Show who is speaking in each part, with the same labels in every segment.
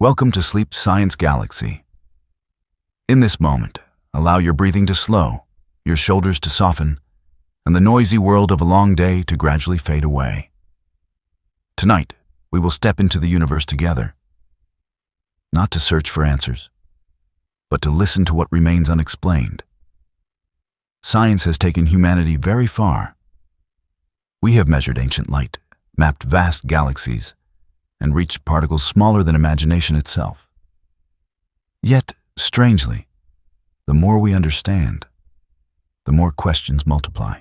Speaker 1: Welcome to Sleep Science Galaxy. In this moment, allow your breathing to slow, your shoulders to soften, and the noisy world of a long day to gradually fade away. Tonight, we will step into the universe together, not to search for answers, but to listen to what remains unexplained. Science has taken humanity very far. We have measured ancient light, mapped vast galaxies, and reached particles smaller than imagination itself. Yet, strangely, the more we understand, the more questions multiply.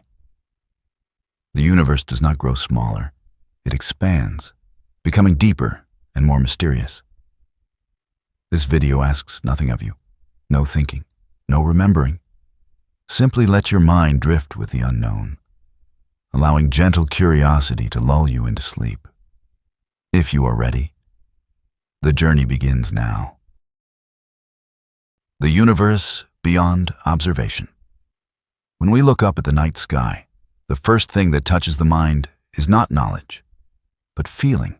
Speaker 1: The universe does not grow smaller, it expands, becoming deeper and more mysterious. This video asks nothing of you, no thinking, no remembering. Simply let your mind drift with the unknown, allowing gentle curiosity to lull you into sleep. If you are ready, the journey begins now. The universe beyond observation. When we look up at the night sky, the first thing that touches the mind is not knowledge, but feeling.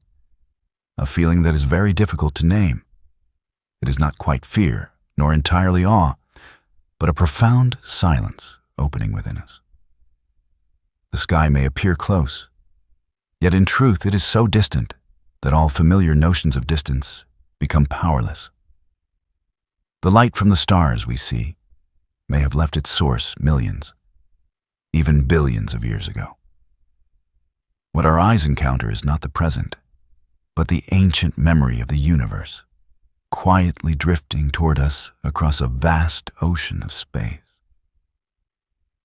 Speaker 1: A feeling that is very difficult to name. It is not quite fear, nor entirely awe, but a profound silence opening within us. The sky may appear close, yet in truth it is so distant that all familiar notions of distance become powerless. The light from the stars we see may have left its source millions, even billions of years ago. What our eyes encounter is not the present, but the ancient memory of the universe, quietly drifting toward us across a vast ocean of space.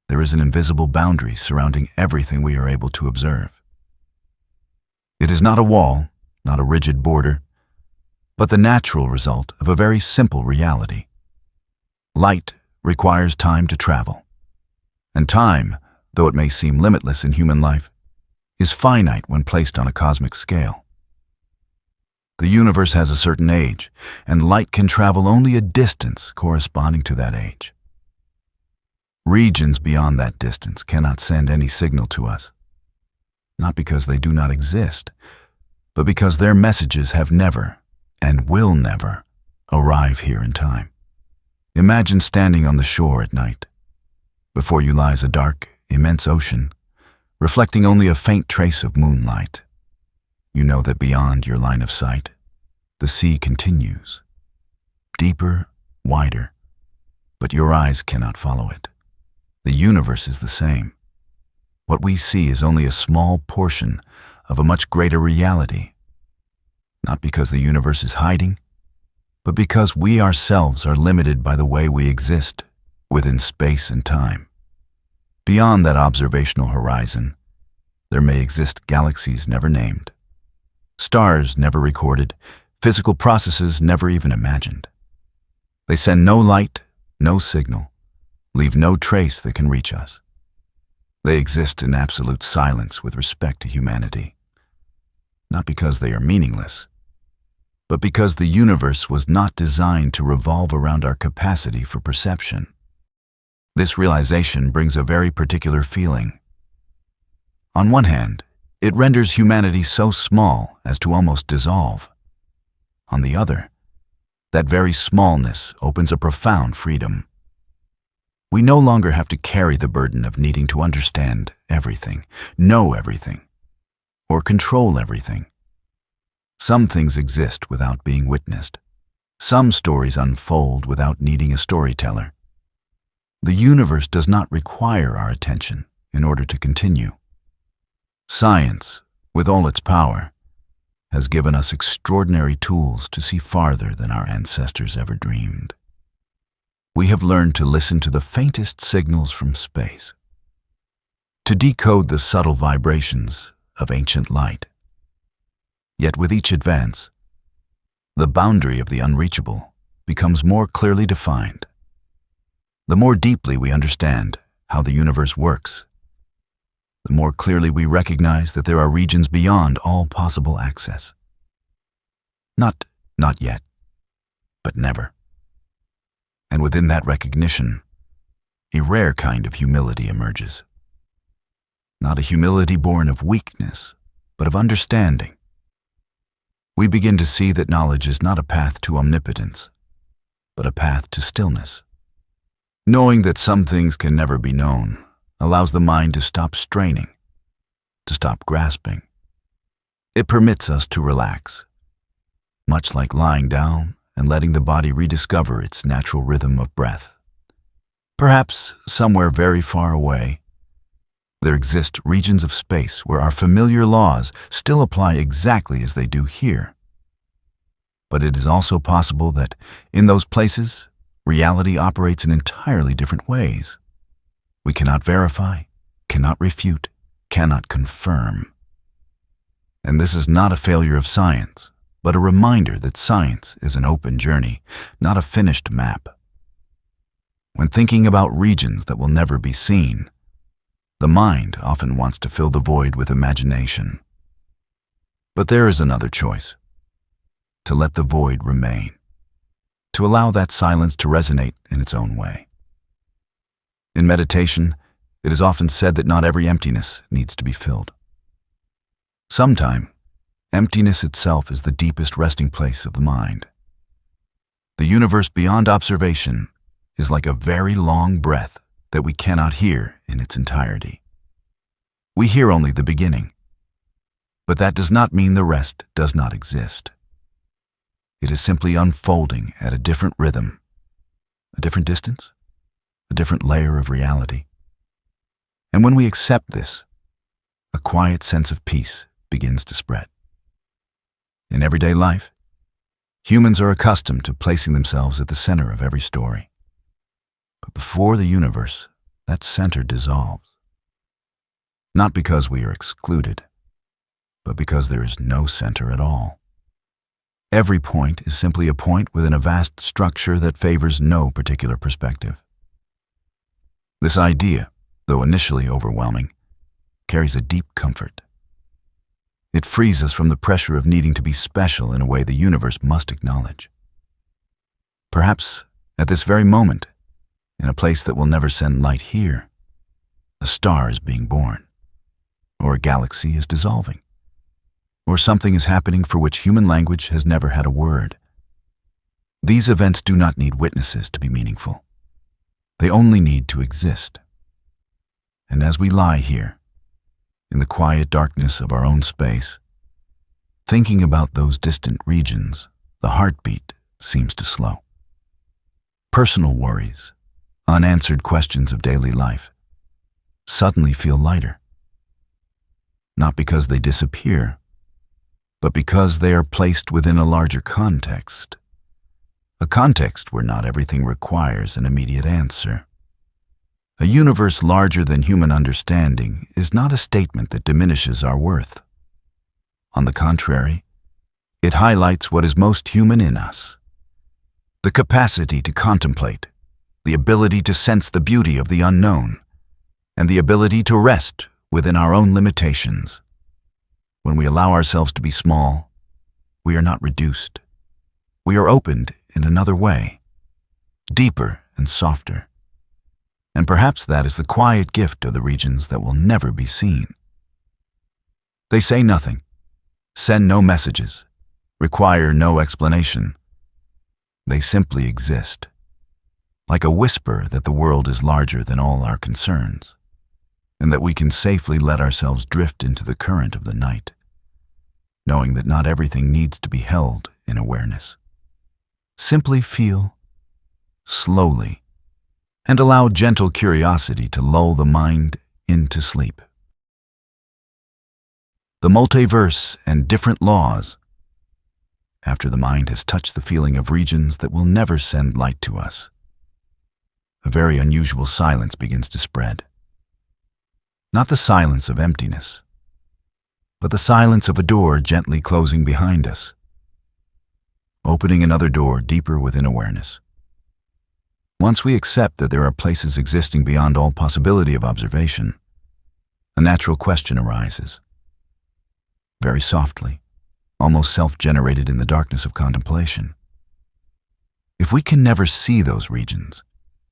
Speaker 1: There is an invisible boundary surrounding everything we are able to observe. It is not a wall, not a rigid border, but the natural result of a very simple reality. Light requires time to travel, and time, though it may seem limitless in human life, is finite when placed on a cosmic scale. The universe has a certain age, and light can travel only a distance corresponding to that age. Regions beyond that distance cannot send any signal to us, not because they do not exist, but because their messages have never, and will never, arrive here in time. Imagine standing on the shore at night. Before you lies a dark, immense ocean, reflecting only a faint trace of moonlight. You know that beyond your line of sight, the sea continues, deeper, wider, but your eyes cannot follow it. The universe is the same. What we see is only a small portion of a much greater reality, not because the universe is hiding, but because we ourselves are limited by the way we exist within space and time. Beyond that observational horizon, there may exist galaxies never named, stars never recorded, physical processes never even imagined. They send no light, no signal, leave no trace that can reach us. They exist in absolute silence with respect to humanity, not because they are meaningless, but because the universe was not designed to revolve around our capacity for perception. This realization brings a very particular feeling. On one hand, it renders humanity so small as to almost dissolve. On the other, that very smallness opens a profound freedom. We no longer have to carry the burden of needing to understand everything, know everything, or control everything. Some things exist without being witnessed. Some stories unfold without needing a storyteller. The universe does not require our attention in order to continue. Science, with all its power, has given us extraordinary tools to see farther than our ancestors ever dreamed. We have learned to listen to the faintest signals from space, to decode the subtle vibrations of ancient light. Yet with each advance, the boundary of the unreachable becomes more clearly defined. The more deeply we understand how the universe works, the more clearly we recognize that there are regions beyond all possible access. Not yet, but never. And within that recognition, a rare kind of humility emerges. Not a humility born of weakness, but of understanding. we begin to see that knowledge is not a path to omnipotence, but a path to stillness. Knowing that some things can never be known allows the mind to stop straining, to stop grasping. It permits us to relax, much like lying down and letting the body rediscover its natural rhythm of breath. Perhaps somewhere very far away, there exist regions of space where our familiar laws still apply exactly as they do here. But it is also possible that in those places, reality operates in entirely different ways. We cannot verify, cannot refute, cannot confirm. And this is not a failure of science, but a reminder that science is an open journey, not a finished map. When thinking about regions that will never be seen, the mind often wants to fill the void with imagination. But there is another choice: to let the void remain, to allow that silence to resonate in its own way. In meditation, it is often said that not every emptiness needs to be filled. Sometimes, emptiness itself is the deepest resting place of the mind. The universe beyond observation is like a very long breath that we cannot hear in its entirety. We hear only the beginning, but that does not mean the rest does not exist. It is simply unfolding at a different rhythm, a different distance, a different layer of reality. And when we accept this, a quiet sense of peace begins to spread. In everyday life, humans are accustomed to placing themselves at the center of every story. But before the universe, that center dissolves. Not because we are excluded, but because there is no center at all. Every point is simply a point within a vast structure that favors no particular perspective. This idea, though initially overwhelming, carries a deep comfort. It frees us from the pressure of needing to be special in a way the universe must acknowledge. Perhaps, at this very moment, in a place that will never send light here, a star is being born, or a galaxy is dissolving, or something is happening for which human language has never had a word. These events do not need witnesses to be meaningful. They only need to exist. And as we lie here, in the quiet darkness of our own space, thinking about those distant regions, the heartbeat seems to slow. Personal worries, unanswered questions of daily life, suddenly feel lighter. Not because they disappear, but because they are placed within a larger context. A context where not everything requires an immediate answer. A universe larger than human understanding is not a statement that diminishes our worth. On the contrary, it highlights what is most human in us: the capacity to contemplate, the ability to sense the beauty of the unknown, and the ability to rest within our own limitations. When we allow ourselves to be small, we are not reduced. We are opened in another way, deeper and softer. And perhaps that is the quiet gift of the regions that will never be seen. They say nothing, send no messages, require no explanation. They simply exist, like a whisper that the world is larger than all our concerns, and that we can safely let ourselves drift into the current of the night, knowing that not everything needs to be held in awareness. Simply feel, slowly, and allow gentle curiosity to lull the mind into sleep. The multiverse and different laws. After the mind has touched the feeling of regions that will never send light to us, a very unusual silence begins to spread. Not the silence of emptiness, but the silence of a door gently closing behind us, opening another door deeper within awareness. Once we accept that there are places existing beyond all possibility of observation, a natural question arises. Very softly, almost self-generated in the darkness of contemplation. If we can never see those regions,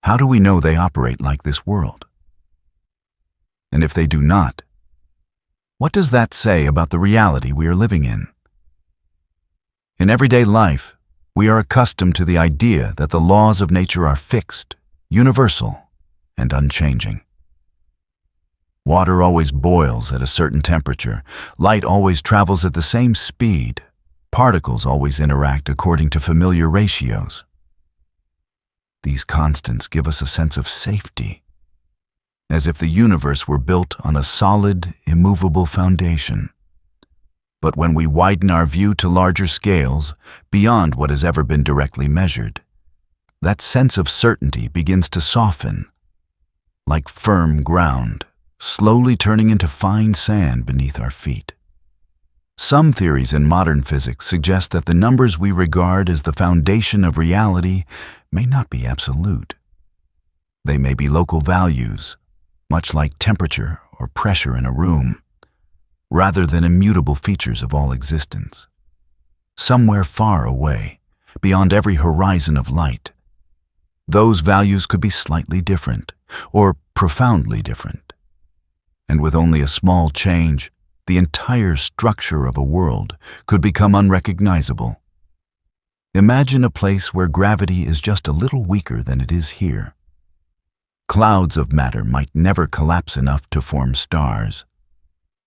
Speaker 1: how do we know they operate like this world? And if they do not, what does that say about the reality we are living in? In everyday life, we are accustomed to the idea that the laws of nature are fixed, universal, and unchanging. Water always boils at a certain temperature, light always travels at the same speed, particles always interact according to familiar ratios. These constants give us a sense of safety, as if the universe were built on a solid, immovable foundation. But when we widen our view to larger scales, beyond what has ever been directly measured, that sense of certainty begins to soften, like firm ground, slowly turning into fine sand beneath our feet. Some theories in modern physics suggest that the numbers we regard as the foundation of reality may not be absolute. They may be local values, much like temperature or pressure in a room, rather than immutable features of all existence. Somewhere far away, beyond every horizon of light, those values could be slightly different, or profoundly different. And with only a small change, the entire structure of a world could become unrecognizable. Imagine a place where gravity is just a little weaker than it is here. Clouds of matter might never collapse enough to form stars.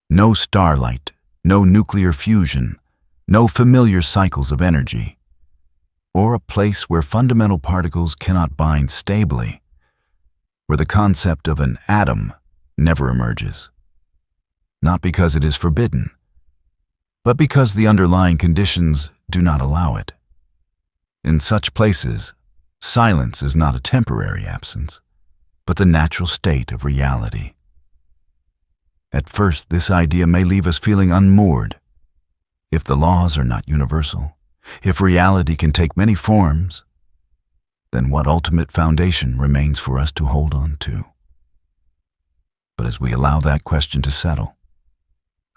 Speaker 1: No starlight, no nuclear fusion, no familiar cycles of energy. Or a place where fundamental particles cannot bind stably, where the concept of an atom never emerges. Not because it is forbidden, but because the underlying conditions do not allow it. In such places, silence is not a temporary absence, but the natural state of reality. At first, this idea may leave us feeling unmoored. If the laws are not universal, if reality can take many forms, then what ultimate foundation remains for us to hold on to? But as we allow that question to settle,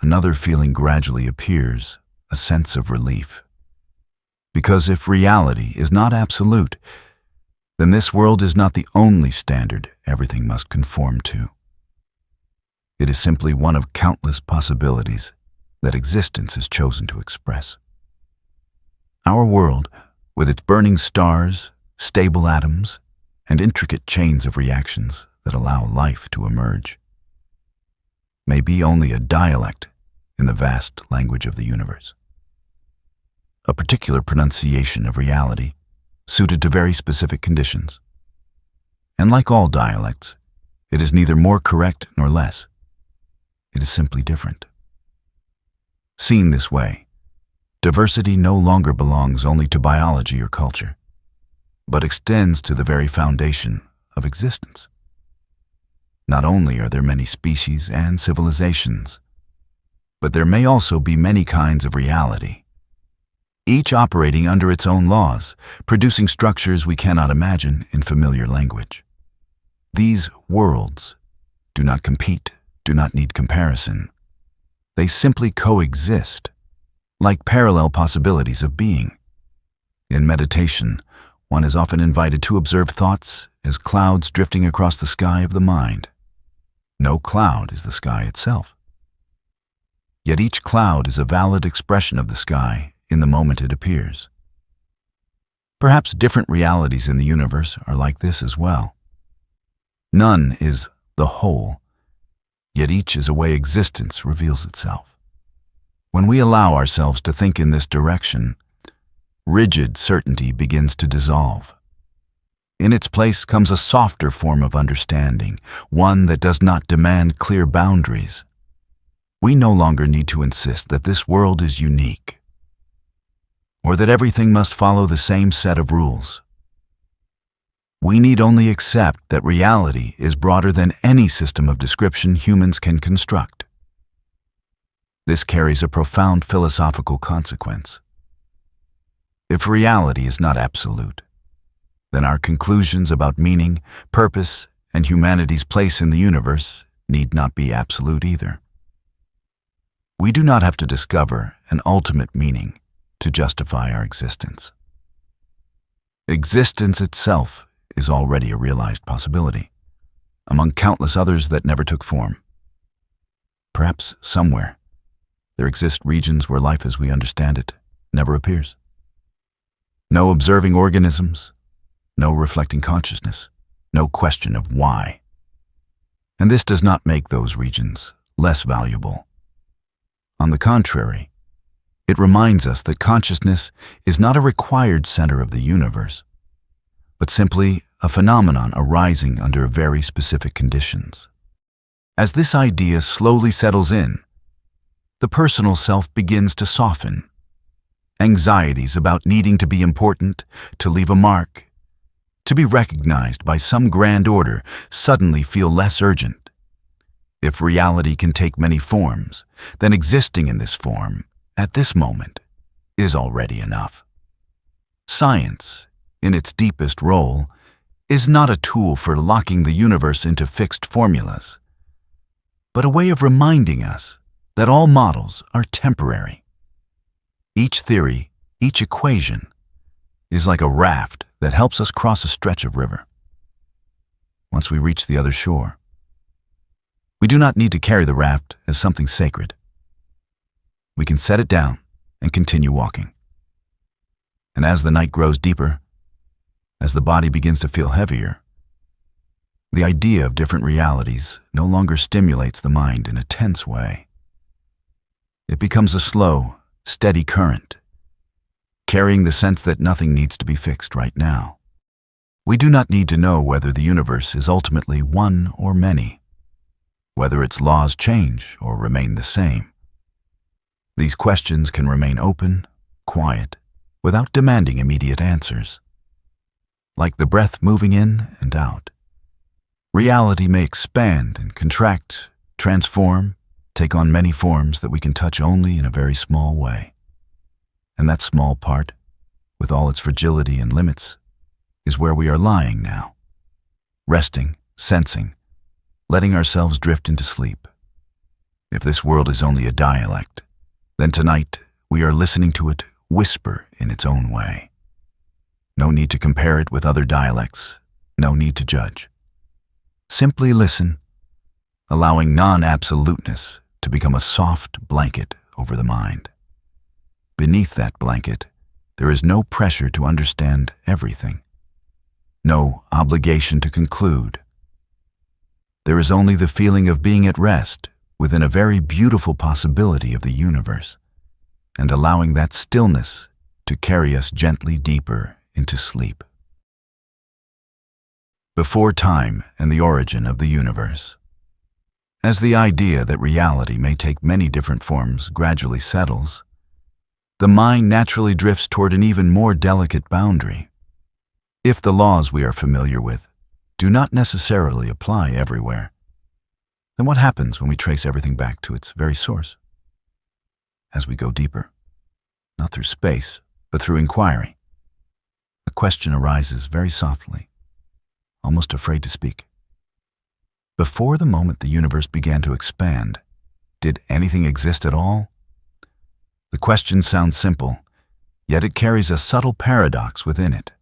Speaker 1: another feeling gradually appears, a sense of relief. Because if reality is not absolute, then this world is not the only standard everything must conform to. It is simply one of countless possibilities that existence has chosen to express. Our world, with its burning stars, stable atoms, and intricate chains of reactions that allow life to emerge, may be only a dialect in the vast language of the universe. A particular pronunciation of reality suited to very specific conditions. And like all dialects, it is neither more correct nor less. It is simply different. Seen this way, diversity no longer belongs only to biology or culture, but extends to the very foundation of existence. Not only are there many species and civilizations, but there may also be many kinds of reality, each operating under its own laws, producing structures we cannot imagine in familiar language. These worlds do not compete, do not need comparison. They simply coexist, like parallel possibilities of being. In meditation, one is often invited to observe thoughts as clouds drifting across the sky of the mind. No cloud is the sky itself. Yet each cloud is a valid expression of the sky in the moment it appears. Perhaps different realities in the universe are like this as well. None is the whole, yet each is a way existence reveals itself. When we allow ourselves to think in this direction, rigid certainty begins to dissolve. In its place comes a softer form of understanding, one that does not demand clear boundaries. We no longer need to insist that this world is unique, or that everything must follow the same set of rules. We need only accept that reality is broader than any system of description humans can construct. This carries a profound philosophical consequence. If reality is not absolute, then our conclusions about meaning, purpose, and humanity's place in the universe need not be absolute either. We do not have to discover an ultimate meaning to justify our existence. Existence itself is already a realized possibility, among countless others that never took form. Perhaps somewhere there exist regions where life as we understand it never appears. No observing organisms, no reflecting consciousness, no question of why. And this does not make those regions less valuable. On the contrary, it reminds us that consciousness is not a required center of the universe, but simply a phenomenon arising under very specific conditions. As this idea slowly settles in, the personal self begins to soften. Anxieties about needing to be important, to leave a mark, to be recognized by some grand order suddenly feel less urgent. If reality can take many forms, then existing in this form, at this moment, is already enough. Science, in its deepest role, is not a tool for locking the universe into fixed formulas, but a way of reminding us that all models are temporary. Each theory, each equation, is like a raft that helps us cross a stretch of river. Once we reach the other shore, we do not need to carry the raft as something sacred. We can set it down and continue walking. And as the night grows deeper, as the body begins to feel heavier, the idea of different realities no longer stimulates the mind in a tense way. It becomes a slow, steady current, carrying the sense that nothing needs to be fixed right now. We do not need to know whether the universe is ultimately one or many, whether its laws change or remain the same. These questions can remain open, quiet, without demanding immediate answers. Like the breath moving in and out, reality may expand and contract, transform, take on many forms that we can touch only in a very small way. And that small part, with all its fragility and limits, is where we are lying now, resting, sensing, letting ourselves drift into sleep. If this world is only a dialect, then tonight we are listening to it whisper in its own way. No need to compare it with other dialects, no need to judge. Simply listen, allowing non-absoluteness to become a soft blanket over the mind. Beneath that blanket, there is no pressure to understand everything, no obligation to conclude. There is only the feeling of being at rest within a very beautiful possibility of the universe, and allowing that stillness to carry us gently deeper into sleep. Before time and the origin of the universe. As the idea that reality may take many different forms gradually settles, the mind naturally drifts toward an even more delicate boundary. If the laws we are familiar with do not necessarily apply everywhere, then what happens when we trace everything back to its very source? As we go deeper, not through space, but through inquiry, a question arises very softly, almost afraid to speak. Before the moment the universe began to expand, did anything exist at all? The question sounds simple, yet it carries a subtle paradox within it.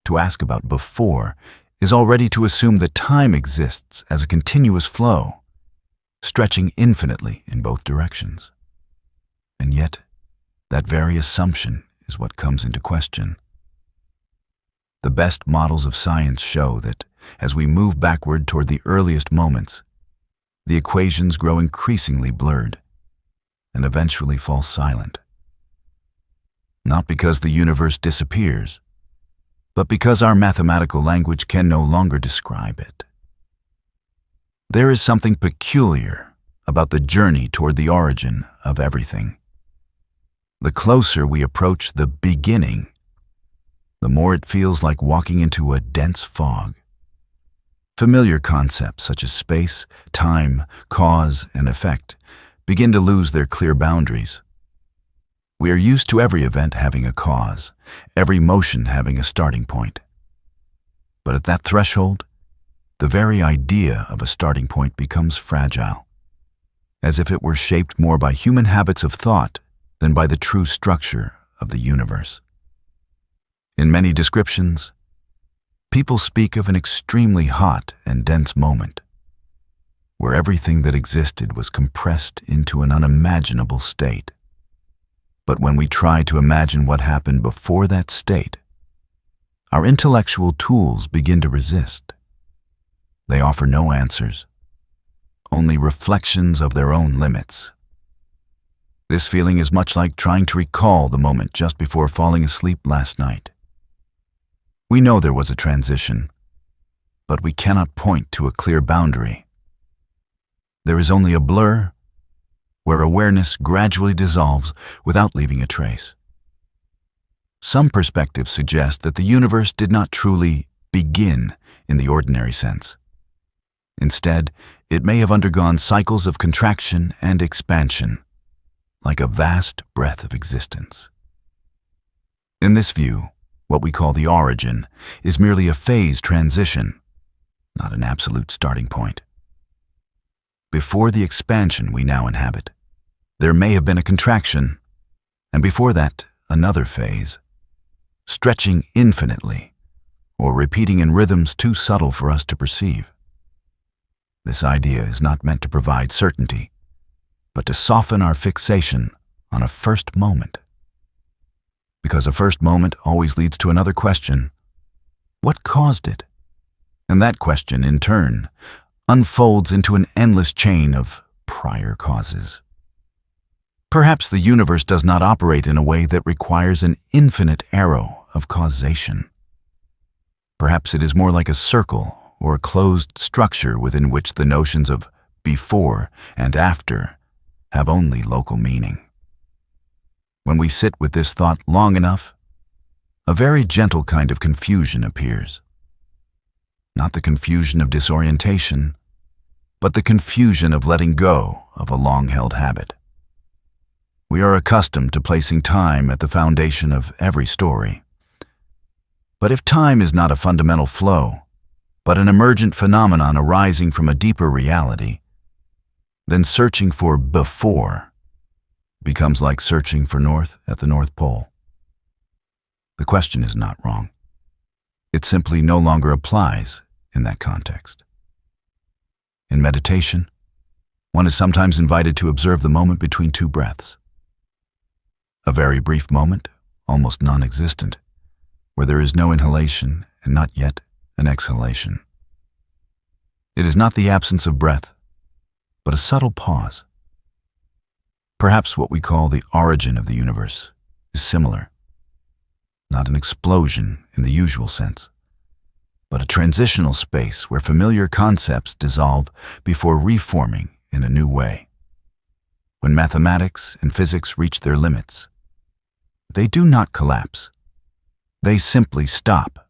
Speaker 1: To ask about before is already to assume that time exists as a continuous flow, stretching infinitely in both directions. And yet, that very assumption is what comes into question. The best models of science show that as we move backward toward the earliest moments, the equations grow increasingly blurred and eventually fall silent. Not because the universe disappears, but because our mathematical language can no longer describe it. There is something peculiar about the journey toward the origin of everything. The closer we approach the beginning, the more it feels like walking into a dense fog. Familiar concepts such as space, time, cause, and effect begin to lose their clear boundaries. We are used to every event having a cause, every motion having a starting point. But at that threshold, the very idea of a starting point becomes fragile, as if it were shaped more by human habits of thought than by the true structure of the universe. In many descriptions, people speak of an extremely hot and dense moment, where everything that existed was compressed into an unimaginable state. But when we try to imagine what happened before that state, our intellectual tools begin to resist. They offer no answers, only reflections of their own limits. This feeling is much like trying to recall the moment just before falling asleep last night. We know there was a transition, but we cannot point to a clear boundary. There is only a blur where awareness gradually dissolves without leaving a trace. Some perspectives suggest that the universe did not truly begin in the ordinary sense. Instead, it may have undergone cycles of contraction and expansion, like a vast breath of existence. In this view, what we call the origin is merely a phase transition, not an absolute starting point. Before the expansion we now inhabit, there may have been a contraction, and before that, another phase, stretching infinitely, or repeating in rhythms too subtle for us to perceive. This idea is not meant to provide certainty, but to soften our fixation on a first moment. Because a first moment always leads to another question: what caused it? And that question, in turn, unfolds into an endless chain of prior causes. Perhaps the universe does not operate in a way that requires an infinite arrow of causation. Perhaps it is more like a circle or a closed structure within which the notions of before and after have only local meaning. When we sit with this thought long enough, a very gentle kind of confusion appears. Not the confusion of disorientation, but the confusion of letting go of a long-held habit. We are accustomed to placing time at the foundation of every story. But if time is not a fundamental flow, but an emergent phenomenon arising from a deeper reality, then searching for before becomes like searching for north at the North Pole. The question is not wrong. It simply no longer applies in that context. In meditation, one is sometimes invited to observe the moment between two breaths. A very brief moment, almost non-existent, where there is no inhalation and not yet an exhalation. It is not the absence of breath, but a subtle pause. Perhaps what we call the origin of the universe is similar. Not an explosion in the usual sense, but a transitional space where familiar concepts dissolve before reforming in a new way. When mathematics and physics reach their limits, they do not collapse. They simply stop,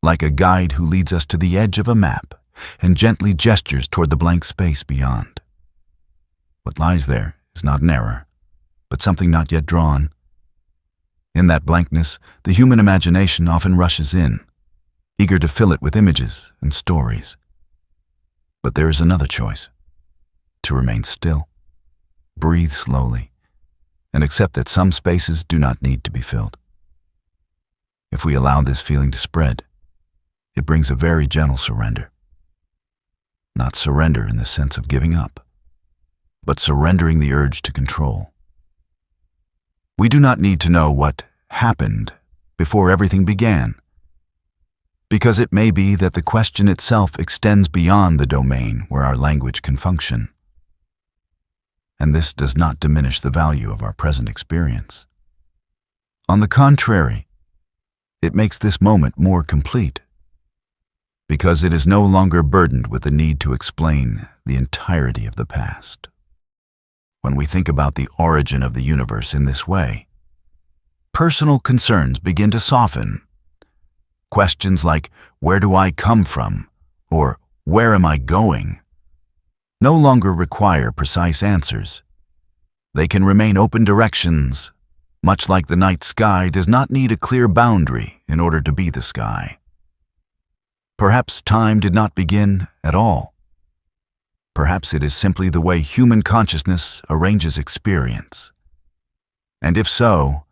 Speaker 1: like a guide who leads us to the edge of a map and gently gestures toward the blank space beyond. What lies there is not an error, but something not yet drawn. In that blankness, the human imagination often rushes in, eager to fill it with images and stories. But there is another choice: to remain still, breathe slowly, and accept that some spaces do not need to be filled. If we allow this feeling to spread, it brings a very gentle surrender. Not surrender in the sense of giving up, but surrendering the urge to control. We do not need to know what happened before everything began, because it may be that the question itself extends beyond the domain where our language can function. And this does not diminish the value of our present experience. On the contrary, it makes this moment more complete, because it is no longer burdened with the need to explain the entirety of the past. When we think about the origin of the universe in this way, personal concerns begin to soften. Questions like, "Where do I come from?" or "Where am I going?" no longer require precise answers. They can remain open directions, much like the night sky does not need a clear boundary in order to be the sky. Perhaps time did not begin at all. Perhaps it is simply the way human consciousness arranges experience. And if so,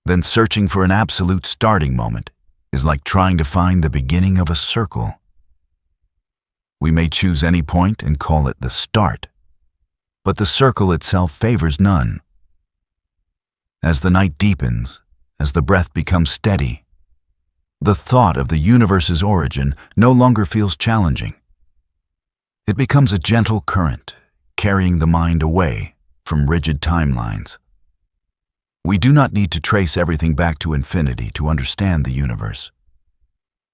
Speaker 1: then searching for an absolute starting moment is like trying to find the beginning of a circle. We may choose any point and call it the start, but the circle itself favors none. As the night deepens, as the breath becomes steady, the thought of the universe's origin no longer feels challenging. It becomes a gentle current, carrying the mind away from rigid timelines. We do not need to trace everything back to infinity to understand the universe.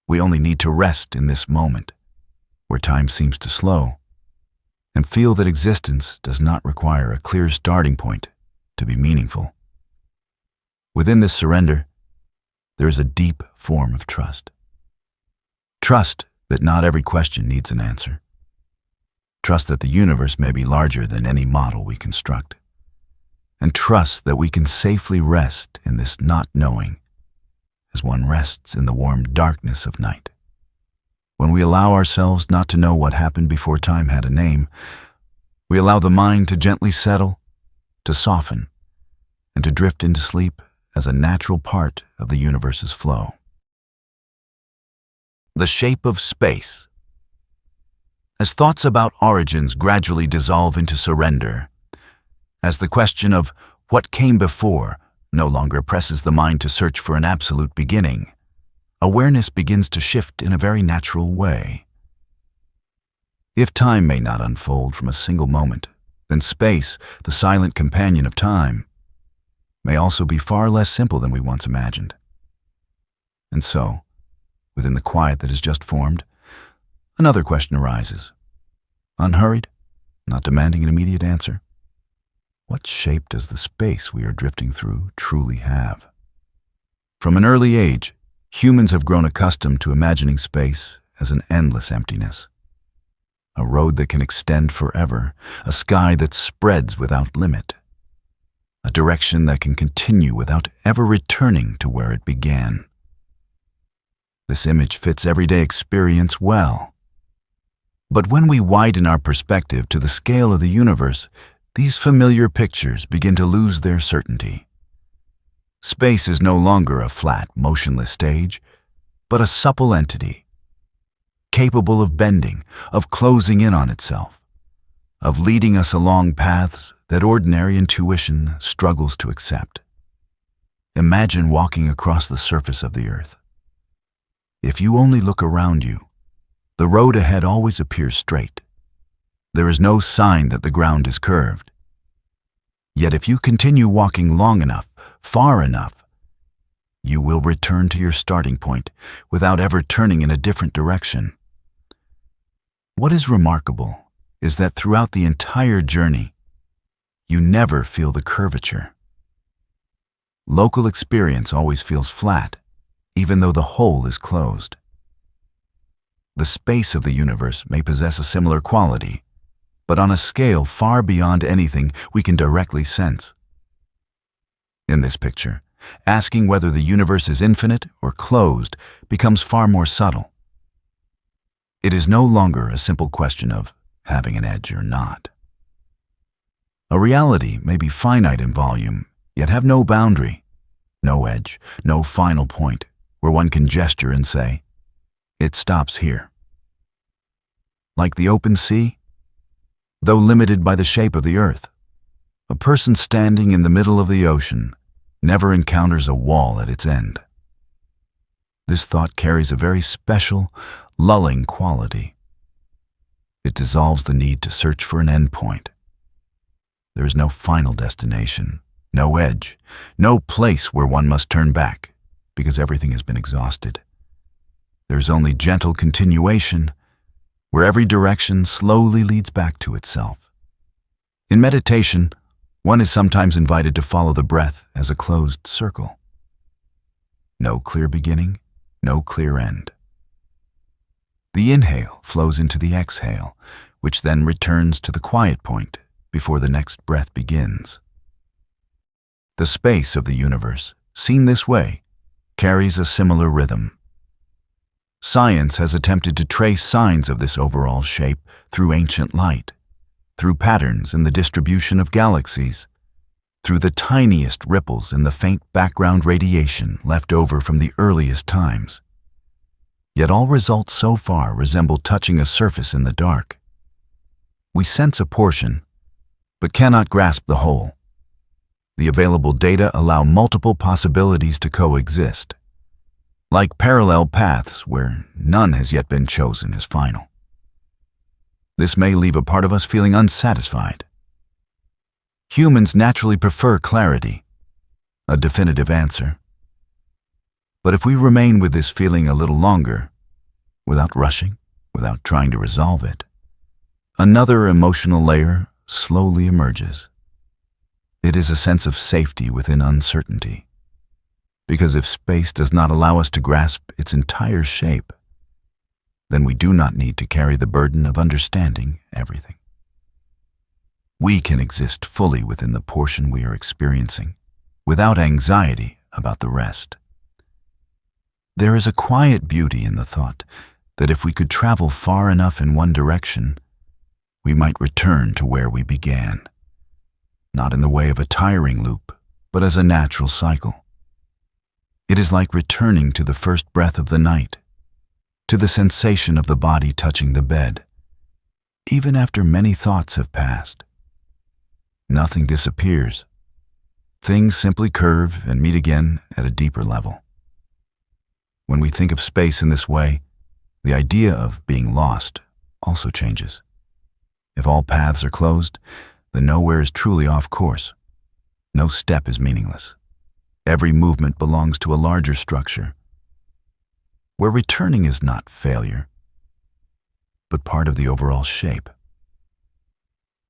Speaker 1: We only need to rest in this moment, where time seems to slow, and feel that existence does not require a clear starting point to be meaningful. Within this surrender, there is a deep form of trust. Trust that not every question needs an answer. Trust that the universe may be larger than any model we construct. And trust that we can safely rest in this not knowing, as one rests in the warm darkness of night. When we allow ourselves not to know what happened before time had a name, we allow the mind to gently settle, to soften, and to drift into sleep as a natural part of the universe's flow. The shape of space. As thoughts about origins gradually dissolve into surrender, as the question of what came before no longer presses the mind to search for an absolute beginning, awareness begins to shift in a very natural way. If time may not unfold from a single moment, then space, the silent companion of time, may also be far less simple than we once imagined. And so, within the quiet that has just formed, another question arises. Unhurried, not demanding an immediate answer. What shape does the space we are drifting through truly have? From an early age, humans have grown accustomed to imagining space as an endless emptiness. A road that can extend forever, a sky that spreads without limit, a direction that can continue without ever returning to where it began. This image fits everyday experience well. But when we widen our perspective to the scale of the universe, these familiar pictures begin to lose their certainty. Space is no longer a flat, motionless stage, but a supple entity, capable of bending, of closing in on itself, of leading us along paths that ordinary intuition struggles to accept. Imagine walking across the surface of the earth. If you only look around you, the road ahead always appears straight. There is no sign that the ground is curved. Yet if you continue walking long enough, far enough, you will return to your starting point without ever turning in a different direction. What is remarkable is that throughout the entire journey, you never feel the curvature. Local experience always feels flat, even though the whole is closed. The space of the universe may possess a similar quality, but on a scale far beyond anything we can directly sense. In this picture, asking whether the universe is infinite or closed becomes far more subtle. It is no longer a simple question of having an edge or not. A reality may be finite in volume, yet have no boundary, no edge, no final point where one can gesture and say, "It stops here." Like the open sea, though limited by the shape of the earth, a person standing in the middle of the ocean never encounters a wall at its end. This thought carries a very special, lulling quality. It dissolves the need to search for an endpoint. There is no final destination, no edge, no place where one must turn back, because everything has been exhausted. There is only gentle continuation, where every direction slowly leads back to itself. In meditation, one is sometimes invited to follow the breath as a closed circle. No clear beginning, no clear end. The inhale flows into the exhale, which then returns to the quiet point before the next breath begins. The space of the universe, seen this way, carries a similar rhythm. Science has attempted to trace signs of this overall shape through ancient light, through patterns in the distribution of galaxies, through the tiniest ripples in the faint background radiation left over from the earliest times. Yet all results so far resemble touching a surface in the dark. We sense a portion, but cannot grasp the whole. The available data allow multiple possibilities to coexist, like parallel paths where none has yet been chosen as final. This may leave a part of us feeling unsatisfied. Humans naturally prefer clarity, a definitive answer. But if we remain with this feeling a little longer, without rushing, without trying to resolve it, another emotional layer slowly emerges. It is a sense of safety within uncertainty. Because if space does not allow us to grasp its entire shape, then we do not need to carry the burden of understanding everything. We can exist fully within the portion we are experiencing, without anxiety about the rest. There is a quiet beauty in the thought that if we could travel far enough in one direction, we might return to where we began, not in the way of a tiring loop, but as a natural cycle. It is like returning to the first breath of the night, to the sensation of the body touching the bed, even after many thoughts have passed. Nothing disappears. Things simply curve and meet again at a deeper level. When we think of space in this way, the idea of being lost also changes. If all paths are closed, then nowhere is truly off course. No step is meaningless. Every movement belongs to a larger structure, where returning is not failure, but part of the overall shape.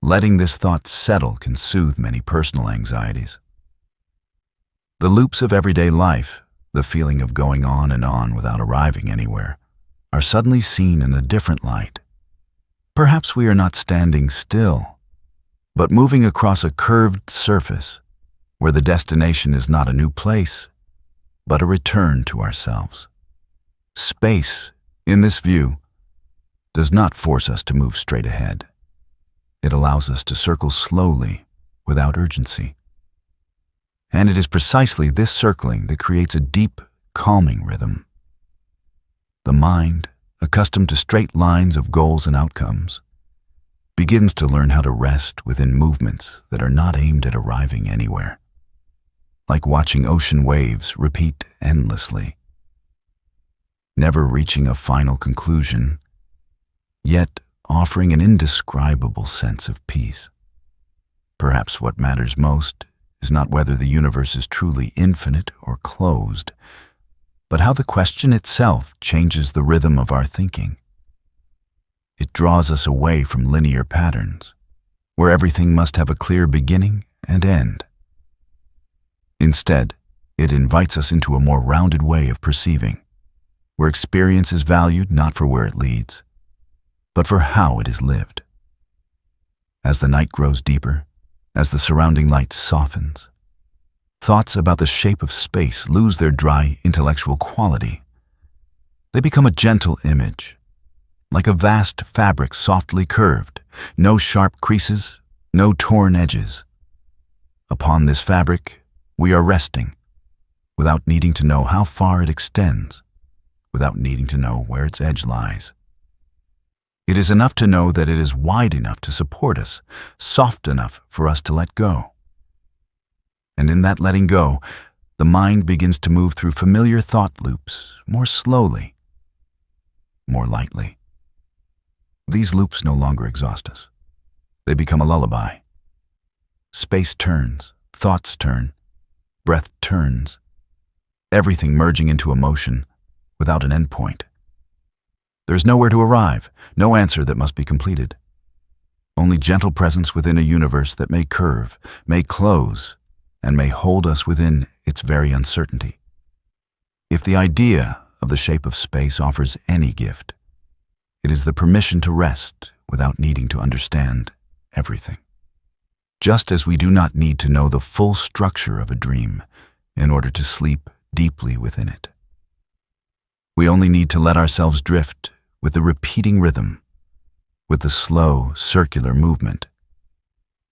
Speaker 1: Letting this thought settle can soothe many personal anxieties. The loops of everyday life, the feeling of going on and on without arriving anywhere, are suddenly seen in a different light. Perhaps we are not standing still, but moving across a curved surface where the destination is not a new place, but a return to ourselves. Space, in this view, does not force us to move straight ahead. It allows us to circle slowly, without urgency. And it is precisely this circling that creates a deep, calming rhythm. The mind, accustomed to straight lines of goals and outcomes, begins to learn how to rest within movements that are not aimed at arriving anywhere. Like watching ocean waves repeat endlessly, never reaching a final conclusion, yet offering an indescribable sense of peace. Perhaps what matters most is not whether the universe is truly infinite or closed, but how the question itself changes the rhythm of our thinking. It draws us away from linear patterns, where everything must have a clear beginning and end. Instead, it invites us into a more rounded way of perceiving, where experience is valued not for where it leads, but for how it is lived. As the night grows deeper, as the surrounding light softens, thoughts about the shape of space lose their dry intellectual quality. They become a gentle image, like a vast fabric softly curved, no sharp creases, no torn edges. Upon this fabric, we are resting, without needing to know how far it extends, without needing to know where its edge lies. It is enough to know that it is wide enough to support us, soft enough for us to let go. And in that letting go, the mind begins to move through familiar thought loops more slowly, more lightly. These loops no longer exhaust us. They become a lullaby. Space turns, thoughts turn, breath turns, everything merging into emotion without an endpoint. There is nowhere to arrive, no answer that must be completed. Only gentle presence within a universe that may curve, may close, and may hold us within its very uncertainty. If the idea of the shape of space offers any gift, it is the permission to rest without needing to understand everything. Just as we do not need to know the full structure of a dream in order to sleep deeply within it. We only need to let ourselves drift with the repeating rhythm, with the slow, circular movement,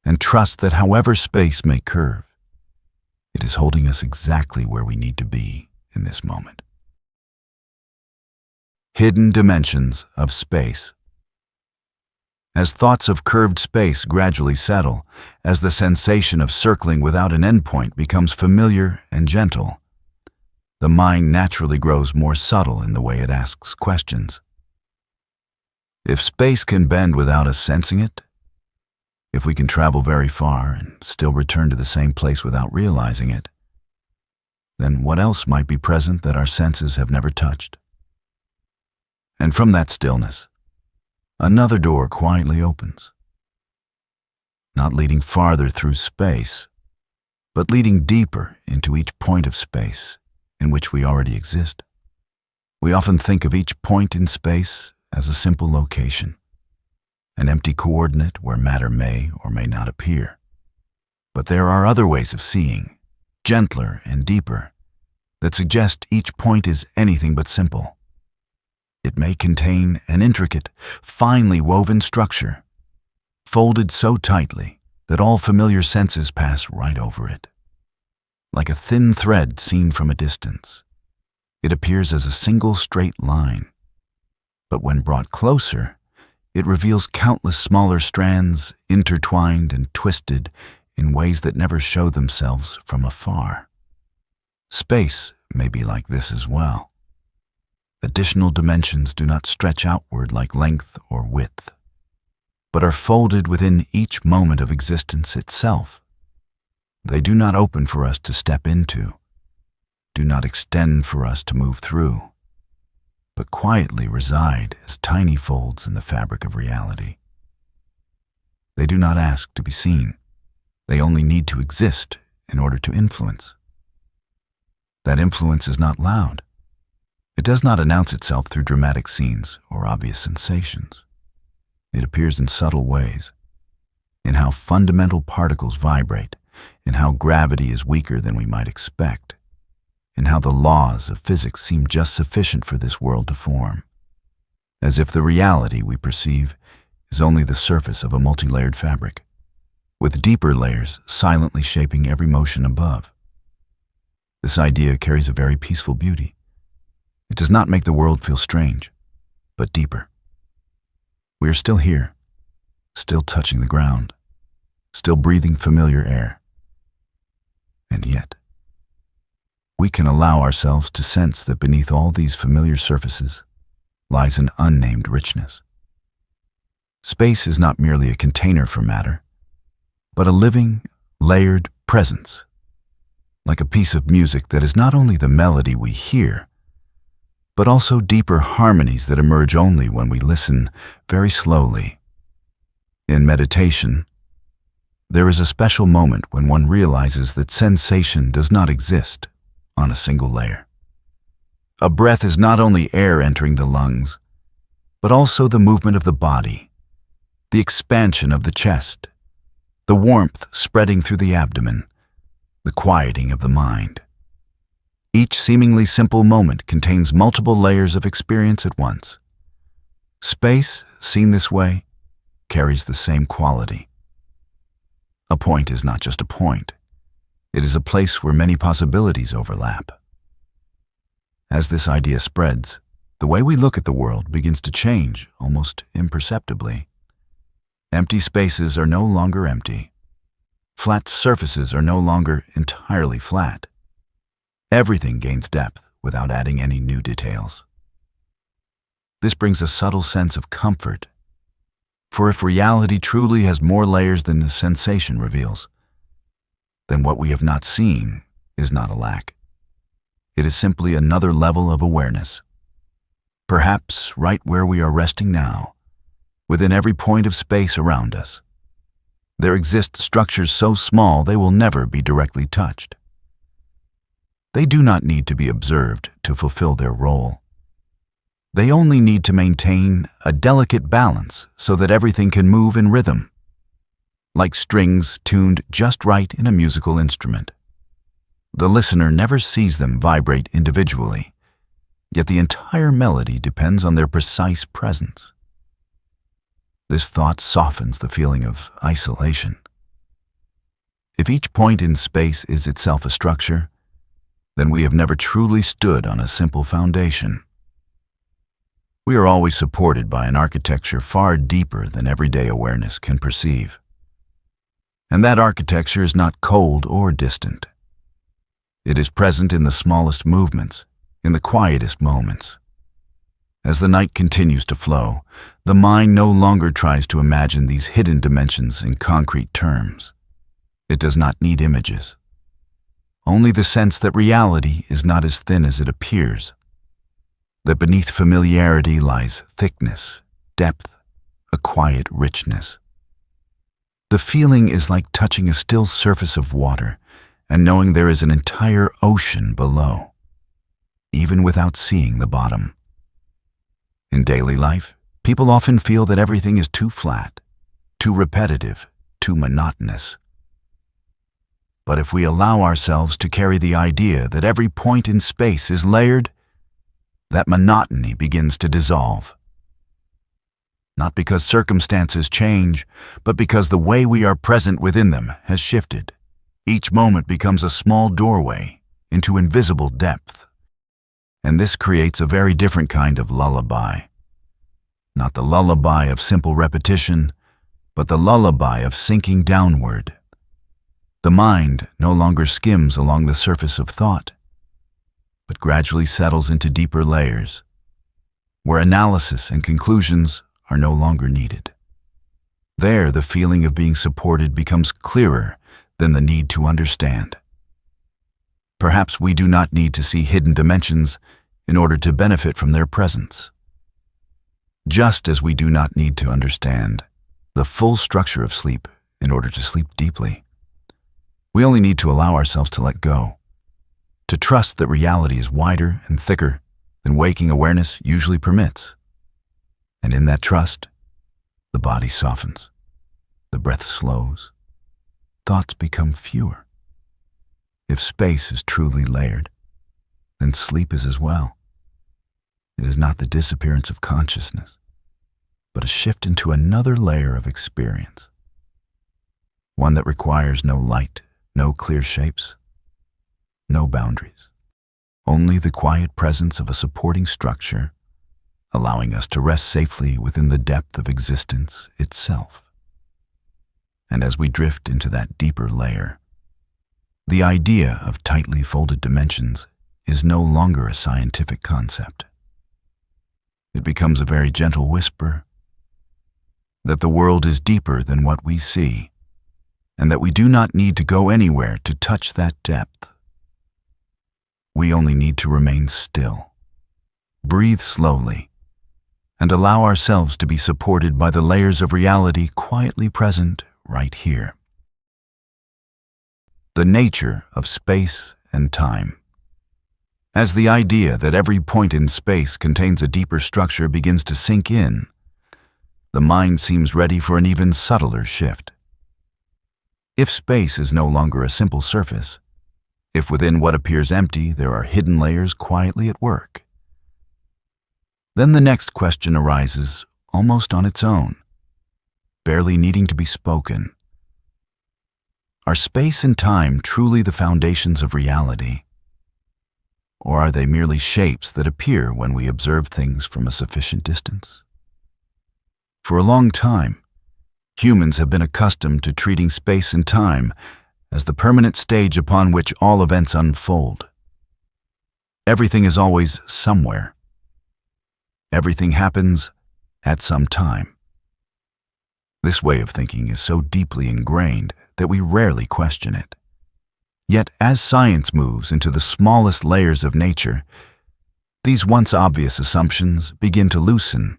Speaker 1: and trust that however space may curve, it is holding us exactly where we need to be in this moment. Hidden dimensions of space. As thoughts of curved space gradually settle, as the sensation of circling without an endpoint becomes familiar and gentle, the mind naturally grows more subtle in the way it asks questions. If space can bend without us sensing it, if we can travel very far and still return to the same place without realizing it, then what else might be present that our senses have never touched? And from that stillness, another door quietly opens, not leading farther through space, but leading deeper into each point of space in which we already exist. We often think of each point in space as a simple location, an empty coordinate where matter may or may not appear. But there are other ways of seeing, gentler and deeper, that suggest each point is anything but simple. It may contain an intricate, finely woven structure, folded so tightly that all familiar senses pass right over it. Like a thin thread seen from a distance, it appears as a single straight line. But when brought closer, it reveals countless smaller strands intertwined and twisted in ways that never show themselves from afar. Space may be like this as well. Additional dimensions do not stretch outward like length or width, but are folded within each moment of existence itself. They do not open for us to step into, do not extend for us to move through, but quietly reside as tiny folds in the fabric of reality. They do not ask to be seen. They only need to exist in order to influence. That influence is not loud. It does not announce itself through dramatic scenes or obvious sensations. It appears in subtle ways, in how fundamental particles vibrate, in how gravity is weaker than we might expect, in how the laws of physics seem just sufficient for this world to form, as if the reality we perceive is only the surface of a multi-layered fabric, with deeper layers silently shaping every motion above. This idea carries a very peaceful beauty. It does not make the world feel strange, but deeper. We are still here, still touching the ground, still breathing familiar air. And yet, we can allow ourselves to sense that beneath all these familiar surfaces lies an unnamed richness. Space is not merely a container for matter, but a living, layered presence, like a piece of music that is not only the melody we hear, but also deeper harmonies that emerge only when we listen very slowly. In meditation, there is a special moment when one realizes that sensation does not exist on a single layer. A breath is not only air entering the lungs, but also the movement of the body, the expansion of the chest, the warmth spreading through the abdomen, the quieting of the mind. Each seemingly simple moment contains multiple layers of experience at once. Space, seen this way, carries the same quality. A point is not just a point. It is a place where many possibilities overlap. As this idea spreads, the way we look at the world begins to change almost imperceptibly. Empty spaces are no longer empty. Flat surfaces are no longer entirely flat. Everything gains depth without adding any new details. This brings a subtle sense of comfort. For if reality truly has more layers than the sensation reveals, then what we have not seen is not a lack. It is simply another level of awareness. Perhaps right where we are resting now, within every point of space around us, there exist structures so small they will never be directly touched. They do not need to be observed to fulfill their role. They only need to maintain a delicate balance so that everything can move in rhythm, like strings tuned just right in a musical instrument. The listener never sees them vibrate individually, yet the entire melody depends on their precise presence. This thought softens the feeling of isolation. If each point in space is itself a structure, then we have never truly stood on a simple foundation. We are always supported by an architecture far deeper than everyday awareness can perceive. And that architecture is not cold or distant. It is present in the smallest movements, in the quietest moments. As the night continues to flow, the mind no longer tries to imagine these hidden dimensions in concrete terms. It does not need images. Only the sense that reality is not as thin as it appears, that beneath familiarity lies thickness, depth, a quiet richness. The feeling is like touching a still surface of water and knowing there is an entire ocean below, even without seeing the bottom. In daily life, people often feel that everything is too flat, too repetitive, too monotonous. But if we allow ourselves to carry the idea that every point in space is layered, that monotony begins to dissolve. Not because circumstances change, but because the way we are present within them has shifted. Each moment becomes a small doorway into invisible depth. And this creates a very different kind of lullaby. Not the lullaby of simple repetition, but the lullaby of sinking downward. The mind no longer skims along the surface of thought, but gradually settles into deeper layers, where analysis and conclusions are no longer needed. There, the feeling of being supported becomes clearer than the need to understand. Perhaps we do not need to see hidden dimensions in order to benefit from their presence. Just as we do not need to understand the full structure of sleep in order to sleep deeply. We only need to allow ourselves to let go, to trust that reality is wider and thicker than waking awareness usually permits. And in that trust, the body softens, the breath slows, thoughts become fewer. If space is truly layered, then sleep is as well. It is not the disappearance of consciousness, but a shift into another layer of experience, one that requires no light, no clear shapes, no boundaries, only the quiet presence of a supporting structure, allowing us to rest safely within the depth of existence itself. And as we drift into that deeper layer, the idea of tightly folded dimensions is no longer a scientific concept. It becomes a very gentle whisper that the world is deeper than what we see, and that we do not need to go anywhere to touch that depth. We only need to remain still, breathe slowly, and allow ourselves to be supported by the layers of reality quietly present right here. The nature of space and time. As the idea that every point in space contains a deeper structure begins to sink in, the mind seems ready for an even subtler shift. If space is no longer a simple surface, if within what appears empty there are hidden layers quietly at work, then the next question arises almost on its own, barely needing to be spoken. Are space and time truly the foundations of reality? Or are they merely shapes that appear when we observe things from a sufficient distance? For a long time, humans have been accustomed to treating space and time as the permanent stage upon which all events unfold. Everything is always somewhere. Everything happens at some time. This way of thinking is so deeply ingrained that we rarely question it. Yet as science moves into the smallest layers of nature, these once obvious assumptions begin to loosen.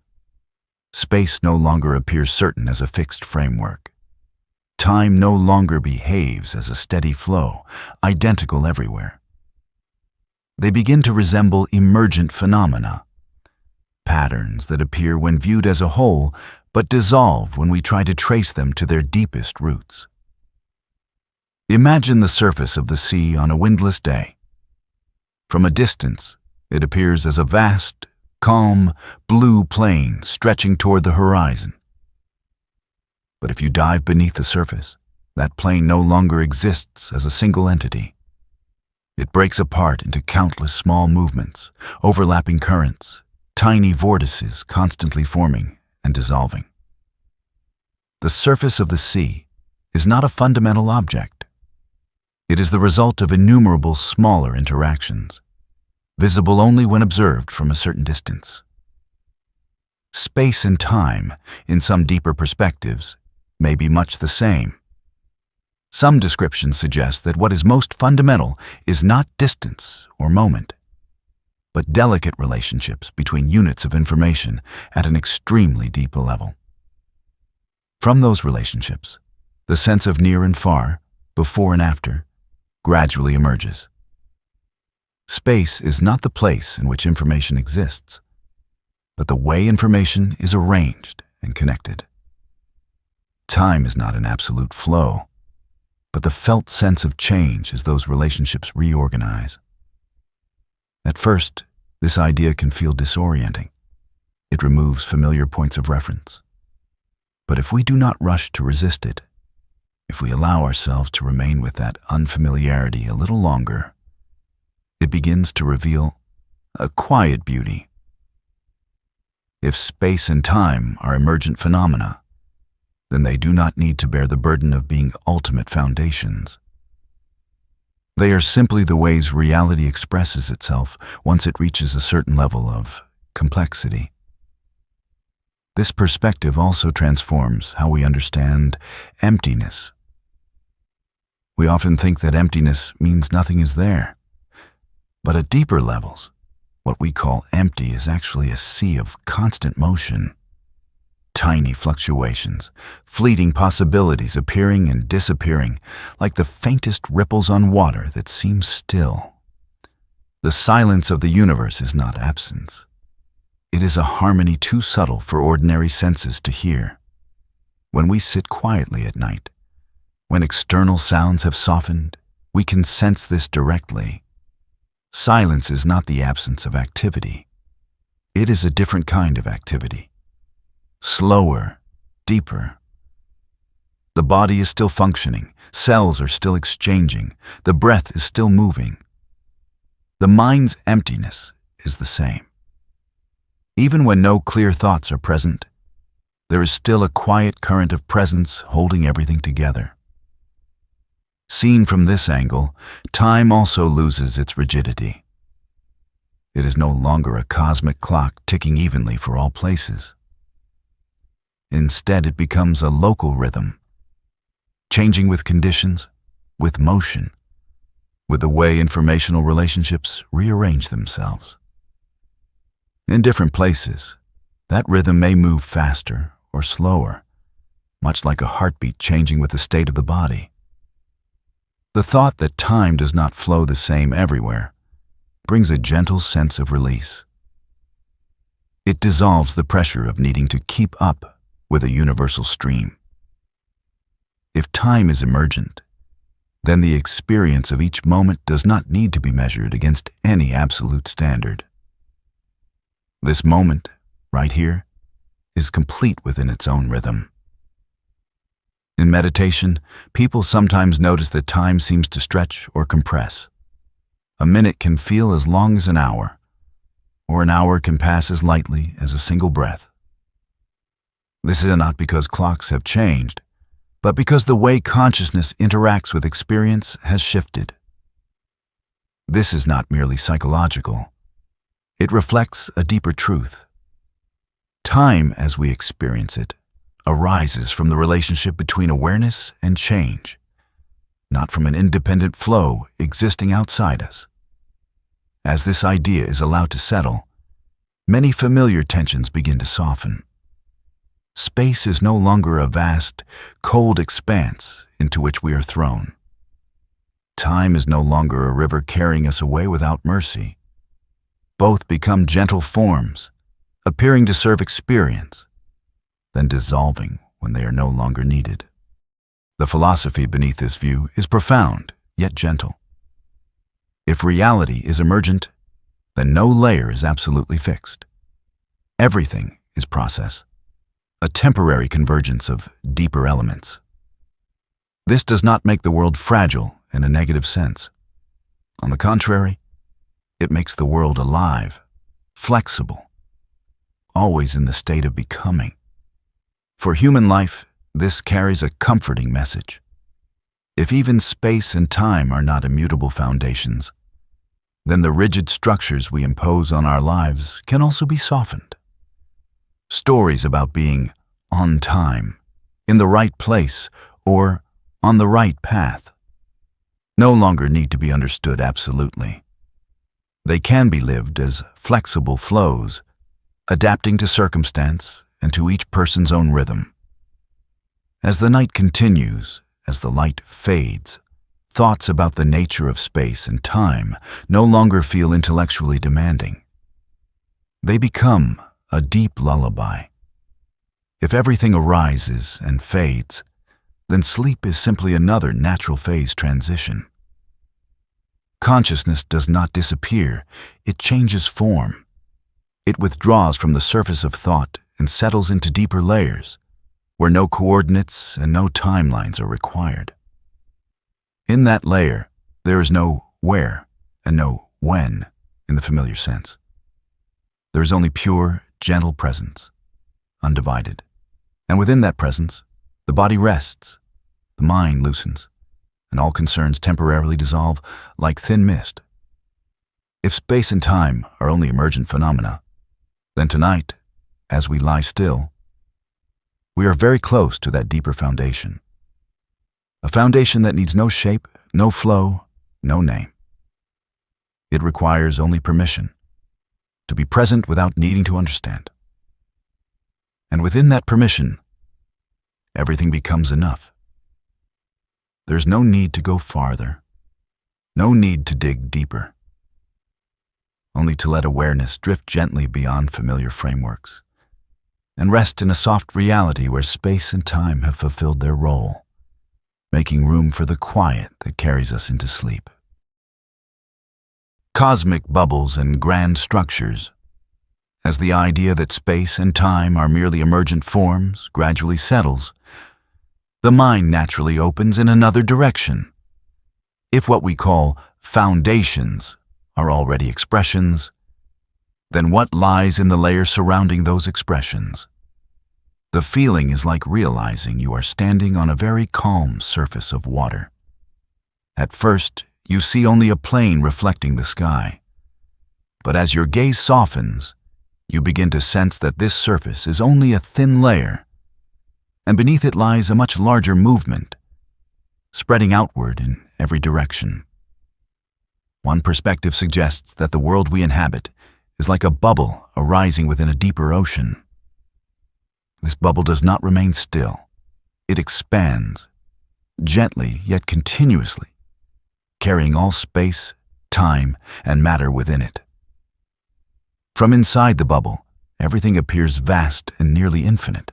Speaker 1: Space no longer appears certain as a fixed framework. Time no longer behaves as a steady flow, identical everywhere. They begin to resemble emergent phenomena, patterns that appear when viewed as a whole, but dissolve when we try to trace them to their deepest roots. Imagine the surface of the sea on a windless day. From a distance, it appears as a vast, calm, blue plain stretching toward the horizon. But if you dive beneath the surface, that plain no longer exists as a single entity. It breaks apart into countless small movements, overlapping currents, tiny vortices constantly forming and dissolving. The surface of the sea is not a fundamental object. It is the result of innumerable smaller interactions, visible only when observed from a certain distance. Space and time, in some deeper perspectives, may be much the same. Some descriptions suggest that what is most fundamental is not distance or moment, but delicate relationships between units of information at an extremely deep level. From those relationships, the sense of near and far, before and after, gradually emerges. Space is not the place in which information exists, but the way information is arranged and connected. Time is not an absolute flow, but the felt sense of change as those relationships reorganize. At first, this idea can feel disorienting. It removes familiar points of reference. But if we do not rush to resist it, if we allow ourselves to remain with that unfamiliarity a little longer, it begins to reveal a quiet beauty. If space and time are emergent phenomena, then they do not need to bear the burden of being ultimate foundations. They are simply the ways reality expresses itself once it reaches a certain level of complexity. This perspective also transforms how we understand emptiness. We often think that emptiness means nothing is there. But at deeper levels, what we call empty is actually a sea of constant motion. Tiny fluctuations, fleeting possibilities appearing and disappearing, like the faintest ripples on water that seem still. The silence of the universe is not absence. It is a harmony too subtle for ordinary senses to hear. When we sit quietly at night, when external sounds have softened, we can sense this directly. Silence is not the absence of activity. It is a different kind of activity. Slower, deeper. The body is still functioning, cells are still exchanging, the breath is still moving. The mind's emptiness is the same. Even when no clear thoughts are present, there is still a quiet current of presence holding everything together. Seen from this angle, time also loses its rigidity. It is no longer a cosmic clock ticking evenly for all places. Instead, it becomes a local rhythm, changing with conditions, with motion, with the way informational relationships rearrange themselves. In different places, that rhythm may move faster or slower, much like a heartbeat changing with the state of the body. The thought that time does not flow the same everywhere brings a gentle sense of release. It dissolves the pressure of needing to keep up with a universal stream. If time is emergent, then the experience of each moment does not need to be measured against any absolute standard. This moment, right here, is complete within its own rhythm. In meditation, people sometimes notice that time seems to stretch or compress. A minute can feel as long as an hour, or an hour can pass as lightly as a single breath. This is not because clocks have changed, but because the way consciousness interacts with experience has shifted. This is not merely psychological. It reflects a deeper truth. Time, as we experience it, arises from the relationship between awareness and change, not from an independent flow existing outside us. As this idea is allowed to settle, many familiar tensions begin to soften. Space is no longer a vast, cold expanse into which we are thrown. Time is no longer a river carrying us away without mercy. Both become gentle forms, appearing to serve experience, then dissolving when they are no longer needed. The philosophy beneath this view is profound, yet gentle. If reality is emergent, then no layer is absolutely fixed. Everything is process, a temporary convergence of deeper elements. This does not make the world fragile in a negative sense. On the contrary, it makes the world alive, flexible, always in the state of becoming. For human life, this carries a comforting message. If even space and time are not immutable foundations, then the rigid structures we impose on our lives can also be softened. Stories about being on time, in the right place, or on the right path no longer need to be understood absolutely. They can be lived as flexible flows, adapting to circumstance and to each person's own rhythm. As the night continues, as the light fades, thoughts about the nature of space and time no longer feel intellectually demanding. They become a deep lullaby. If everything arises and fades, then sleep is simply another natural phase transition. Consciousness does not disappear, it changes form. It withdraws from the surface of thought and settles into deeper layers, where no coordinates and no timelines are required. In that layer, there is no where and no when in the familiar sense. There is only pure, gentle presence, undivided. And within that presence, the body rests, the mind loosens, and all concerns temporarily dissolve like thin mist. If space and time are only emergent phenomena, then tonight, as we lie still, we are very close to that deeper foundation. A foundation that needs no shape, no flow, no name. It requires only permission to be present without needing to understand. And within that permission, everything becomes enough. There's no need to go farther, no need to dig deeper, only to let awareness drift gently beyond familiar frameworks and rest in a soft reality where space and time have fulfilled their role, making room for the quiet that carries us into sleep. Cosmic bubbles and grand structures. As the idea that space and time are merely emergent forms gradually settles, the mind naturally opens in another direction. If what we call foundations are already expressions, then what lies in the layer surrounding those expressions? The feeling is like realizing you are standing on a very calm surface of water. At first, you see only a plane reflecting the sky. But as your gaze softens, you begin to sense that this surface is only a thin layer, and beneath it lies a much larger movement, spreading outward in every direction. One perspective suggests that the world we inhabit is like a bubble arising within a deeper ocean. This bubble does not remain still. It expands, gently yet continuously, carrying all space, time, and matter within it. From inside the bubble, everything appears vast and nearly infinite.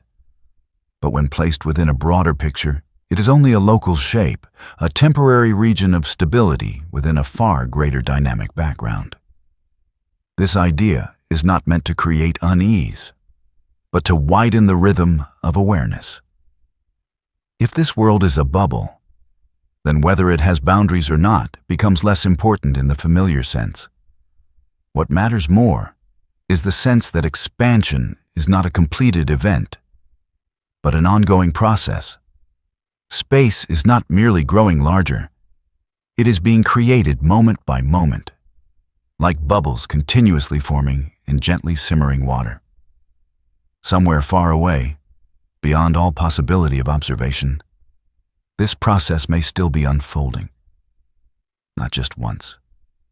Speaker 1: But when placed within a broader picture, it is only a local shape, a temporary region of stability within a far greater dynamic background. This idea is not meant to create unease, but to widen the rhythm of awareness. If this world is a bubble, then whether it has boundaries or not becomes less important in the familiar sense. What matters more is the sense that expansion is not a completed event, but an ongoing process. Space is not merely growing larger. It is being created moment by moment, like bubbles continuously forming in gently simmering water. Somewhere far away, beyond all possibility of observation, this process may still be unfolding, not just once,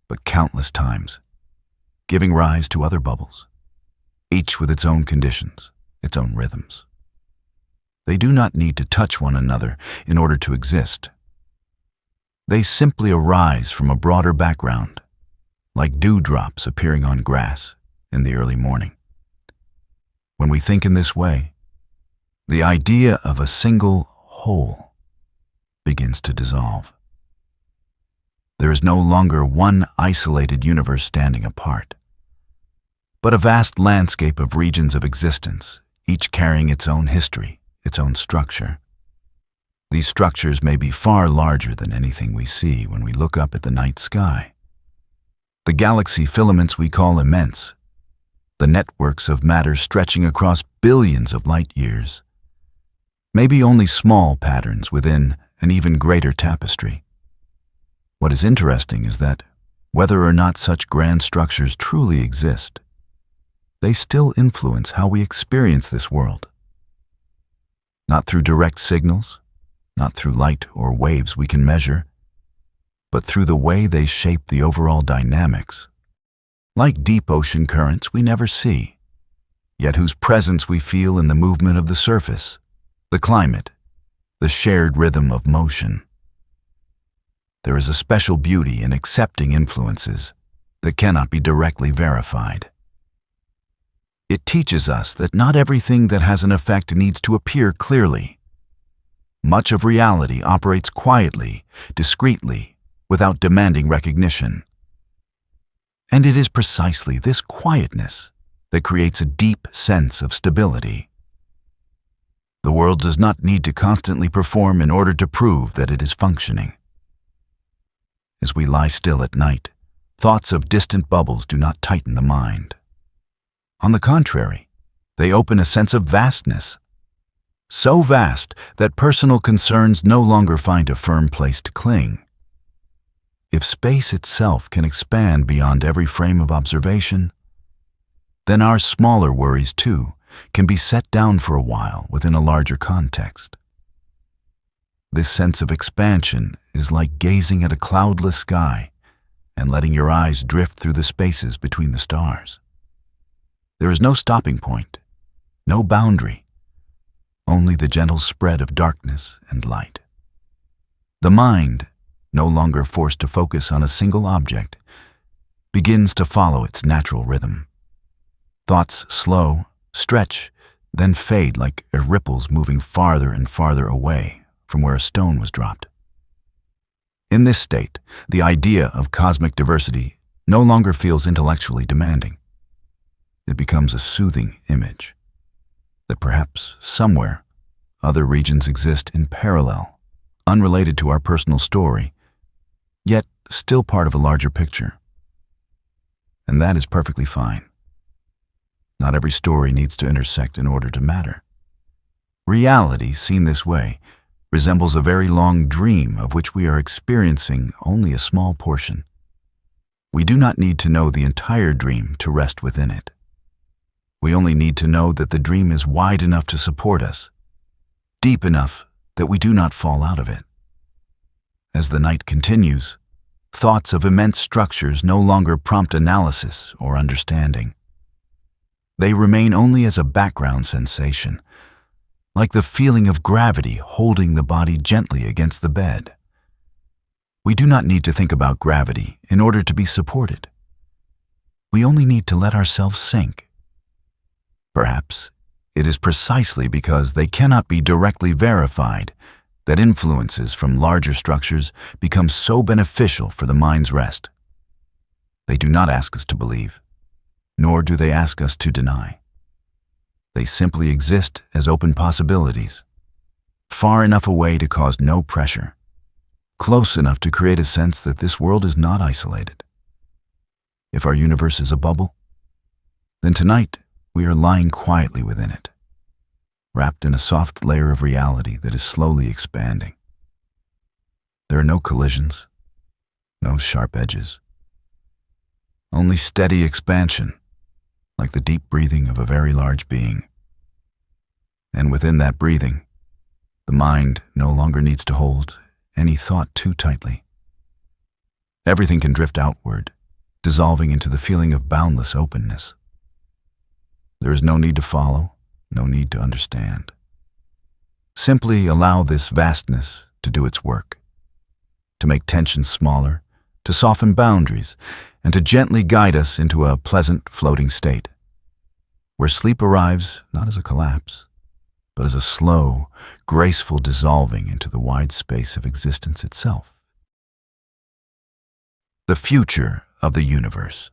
Speaker 1: but countless times, giving rise to other bubbles, each with its own conditions, its own rhythms. They do not need to touch one another in order to exist. They simply arise from a broader background, like dewdrops appearing on grass in the early morning. When we think in this way, the idea of a single whole begins to dissolve. There is no longer one isolated universe standing apart, but a vast landscape of regions of existence, each carrying its own history, its own structure. These structures may be far larger than anything we see when we look up at the night sky. The galaxy filaments we call immense, the networks of matter stretching across billions of light years, may be only small patterns within an even greater tapestry. What is interesting is that, whether or not such grand structures truly exist, they still influence how we experience this world. Not through direct signals, not through light or waves we can measure, but through the way they shape the overall dynamics. Like deep ocean currents we never see, yet whose presence we feel in the movement of the surface, the climate, the shared rhythm of motion. There is a special beauty in accepting influences that cannot be directly verified. It teaches us that not everything that has an effect needs to appear clearly. Much of reality operates quietly, discreetly, without demanding recognition. And it is precisely this quietness that creates a deep sense of stability. The world does not need to constantly perform in order to prove that it is functioning. As we lie still at night, thoughts of distant bubbles do not tighten the mind. On the contrary, they open a sense of vastness, so vast that personal concerns no longer find a firm place to cling. If space itself can expand beyond every frame of observation, then our smaller worries, too, can be set down for a while within a larger context. This sense of expansion is like gazing at a cloudless sky and letting your eyes drift through the spaces between the stars. There is no stopping point, no boundary, only the gentle spread of darkness and light. The mind, no longer forced to focus on a single object, begins to follow its natural rhythm. Thoughts slow, stretch, then fade like ripples moving farther and farther away from where a stone was dropped. In this state, the idea of cosmic diversity no longer feels intellectually demanding. It becomes a soothing image that perhaps somewhere other regions exist in parallel, unrelated to our personal story, yet still part of a larger picture. And that is perfectly fine. Not every story needs to intersect in order to matter. Reality, seen this way, resembles a very long dream of which we are experiencing only a small portion. We do not need to know the entire dream to rest within it. We only need to know that the dream is wide enough to support us, deep enough that we do not fall out of it. As the night continues, thoughts of immense structures no longer prompt analysis or understanding. They remain only as a background sensation, like the feeling of gravity holding the body gently against the bed. We do not need to think about gravity in order to be supported. We only need to let ourselves sink. Perhaps it is precisely because they cannot be directly verified that influences from larger structures become so beneficial for the mind's rest. They do not ask us to believe, nor do they ask us to deny. They simply exist as open possibilities, far enough away to cause no pressure, close enough to create a sense that this world is not isolated. If our universe is a bubble, then tonight we are lying quietly within it, wrapped in a soft layer of reality that is slowly expanding. There are no collisions, no sharp edges, only steady expansion, like the deep breathing of a very large being. And within that breathing, the mind no longer needs to hold any thought too tightly. Everything can drift outward, dissolving into the feeling of boundless openness. There is no need to follow, no need to understand. Simply allow this vastness to do its work, to make tension smaller, to soften boundaries, and to gently guide us into a pleasant floating state, where sleep arrives not as a collapse, but as a slow, graceful dissolving into the wide space of existence itself. The future of the universe.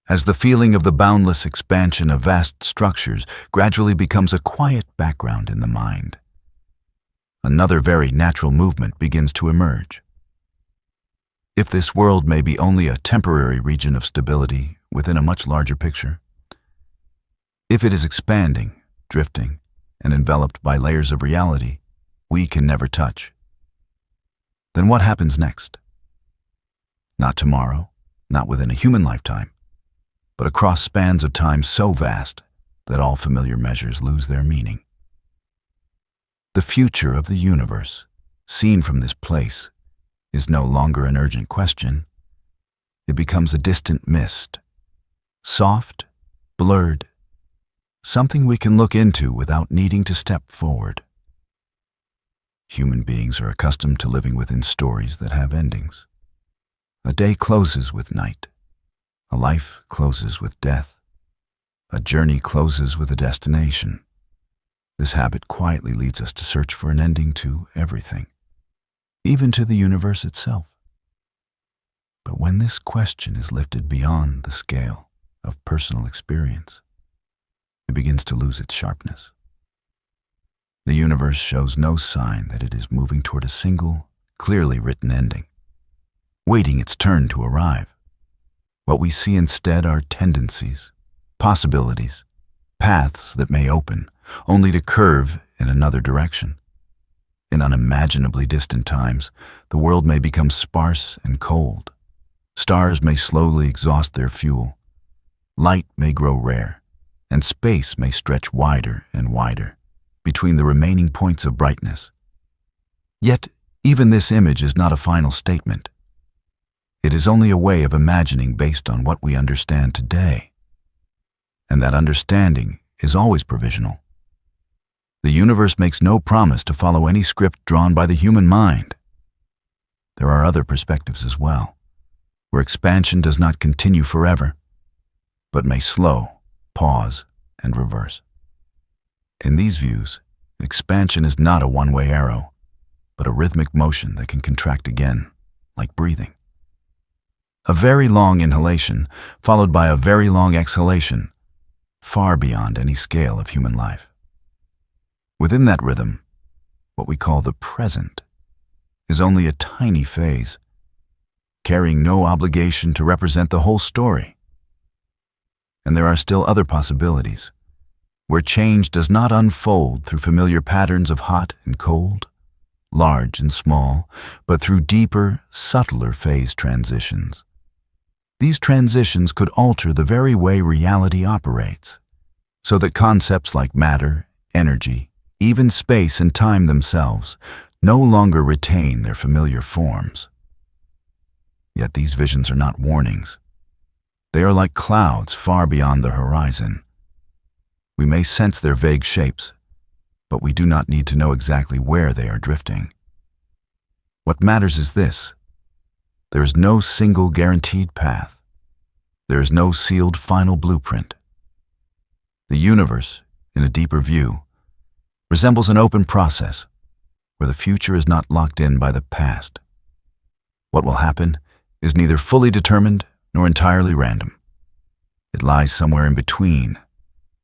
Speaker 1: As the feeling of the boundless expansion of vast structures gradually becomes a quiet background in the mind, another very natural movement begins to emerge. If this world may be only a temporary region of stability within a much larger picture. If it is expanding, drifting, and enveloped by layers of reality we can never touch, then what happens next? Not tomorrow, not within a human lifetime, but across spans of time so vast that all familiar measures lose their meaning. The future of the universe, seen from this place, is no longer an urgent question. It becomes a distant mist, soft, blurred, something we can look into without needing to step forward. Human beings are accustomed to living within stories that have endings. A day closes with night. A life closes with death. A journey closes with a destination. This habit quietly leads us to search for an ending to everything, even to the universe itself. But when this question is lifted beyond the scale of personal experience, it begins to lose its sharpness. The universe shows no sign that it is moving toward a single, clearly written ending, waiting its turn to arrive. What we see instead are tendencies, possibilities, paths that may open, only to curve in another direction. In unimaginably distant times, the world may become sparse and cold. Stars may slowly exhaust their fuel. Light may grow rare, and space may stretch wider and wider between the remaining points of brightness. Yet, even this image is not a final statement. It is only a way of imagining based on what we understand today. And that understanding is always provisional. The universe makes no promise to follow any script drawn by the human mind. There are other perspectives as well, where expansion does not continue forever, but may slow, pause, and reverse. In these views, expansion is not a one-way arrow, but a rhythmic motion that can contract again, like breathing. A very long inhalation, followed by a very long exhalation, far beyond any scale of human life. Within that rhythm, what we call the present is only a tiny phase, carrying no obligation to represent the whole story. And there are still other possibilities, where change does not unfold through familiar patterns of hot and cold, large and small, but through deeper, subtler phase transitions. These transitions could alter the very way reality operates, so that concepts like matter, energy, even space and time themselves no longer retain their familiar forms. Yet these visions are not warnings. They are like clouds far beyond the horizon. We may sense their vague shapes, but we do not need to know exactly where they are drifting. What matters is this: there is no single guaranteed path. There is no sealed final blueprint. The universe, in a deeper view, resembles an open process where the future is not locked in by the past. What will happen is neither fully determined nor entirely random. It lies somewhere in between,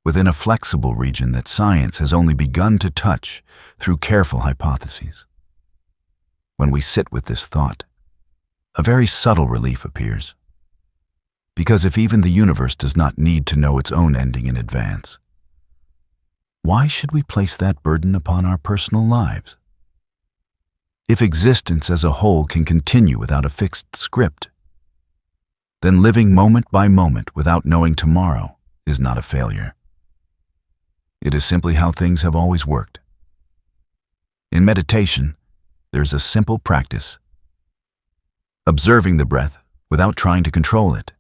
Speaker 1: within a flexible region that science has only begun to touch through careful hypotheses. When we sit with this thought, a very subtle relief appears. Because if even the universe does not need to know its own ending in advance, why should we place that burden upon our personal lives? If existence as a whole can continue without a fixed script, then living moment by moment without knowing tomorrow is not a failure. It is simply how things have always worked. In meditation, there's a simple practice: observing the breath without trying to control it.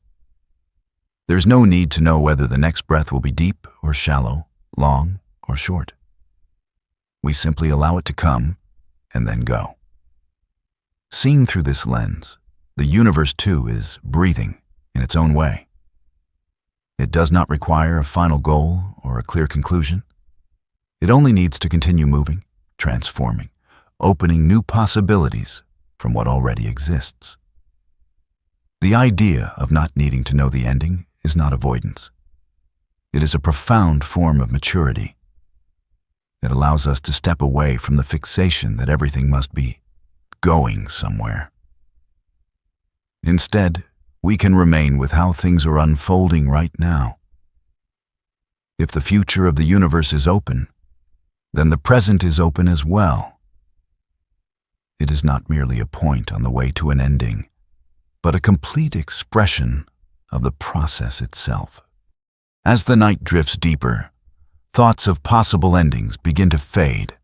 Speaker 1: There's no need to know whether the next breath will be deep or shallow, long or short. We simply allow it to come and then go. Seen through this lens, the universe too is breathing in its own way. It does not require a final goal or a clear conclusion. It only needs to continue moving, transforming, opening new possibilities from what already exists. The idea of not needing to know the ending is not avoidance. It is a profound form of maturity. It allows us to step away from the fixation that everything must be going somewhere. Instead, we can remain with how things are unfolding right now. If the future of the universe is open, then the present is open as well. It is not merely a point on the way to an ending, but a complete expression of the process itself. As the night drifts deeper, thoughts of possible endings begin to fade.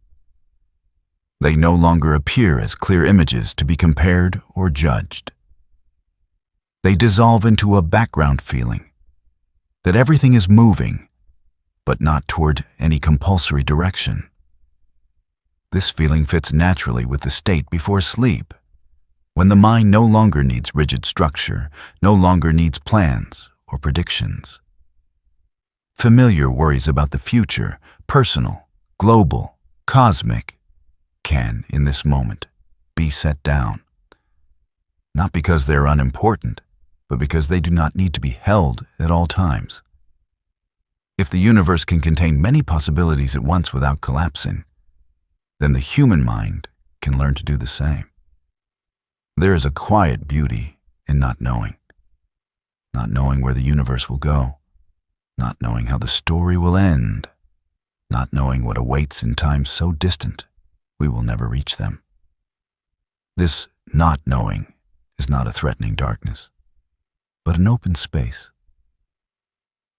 Speaker 1: They no longer appear as clear images to be compared or judged. They dissolve into a background feeling that everything is moving, but not toward any compulsory direction. This feeling fits naturally with the state before sleep, when the mind no longer needs rigid structure, no longer needs plans or predictions. Familiar worries about the future, personal, global, cosmic, can, in this moment, be set down. Not because they're unimportant, but because they do not need to be held at all times. If the universe can contain many possibilities at once without collapsing, then the human mind can learn to do the same. There is a quiet beauty in not knowing where the universe will go, not knowing how the story will end, not knowing what awaits in time so distant we will never reach them. This not knowing is not a threatening darkness, but an open space,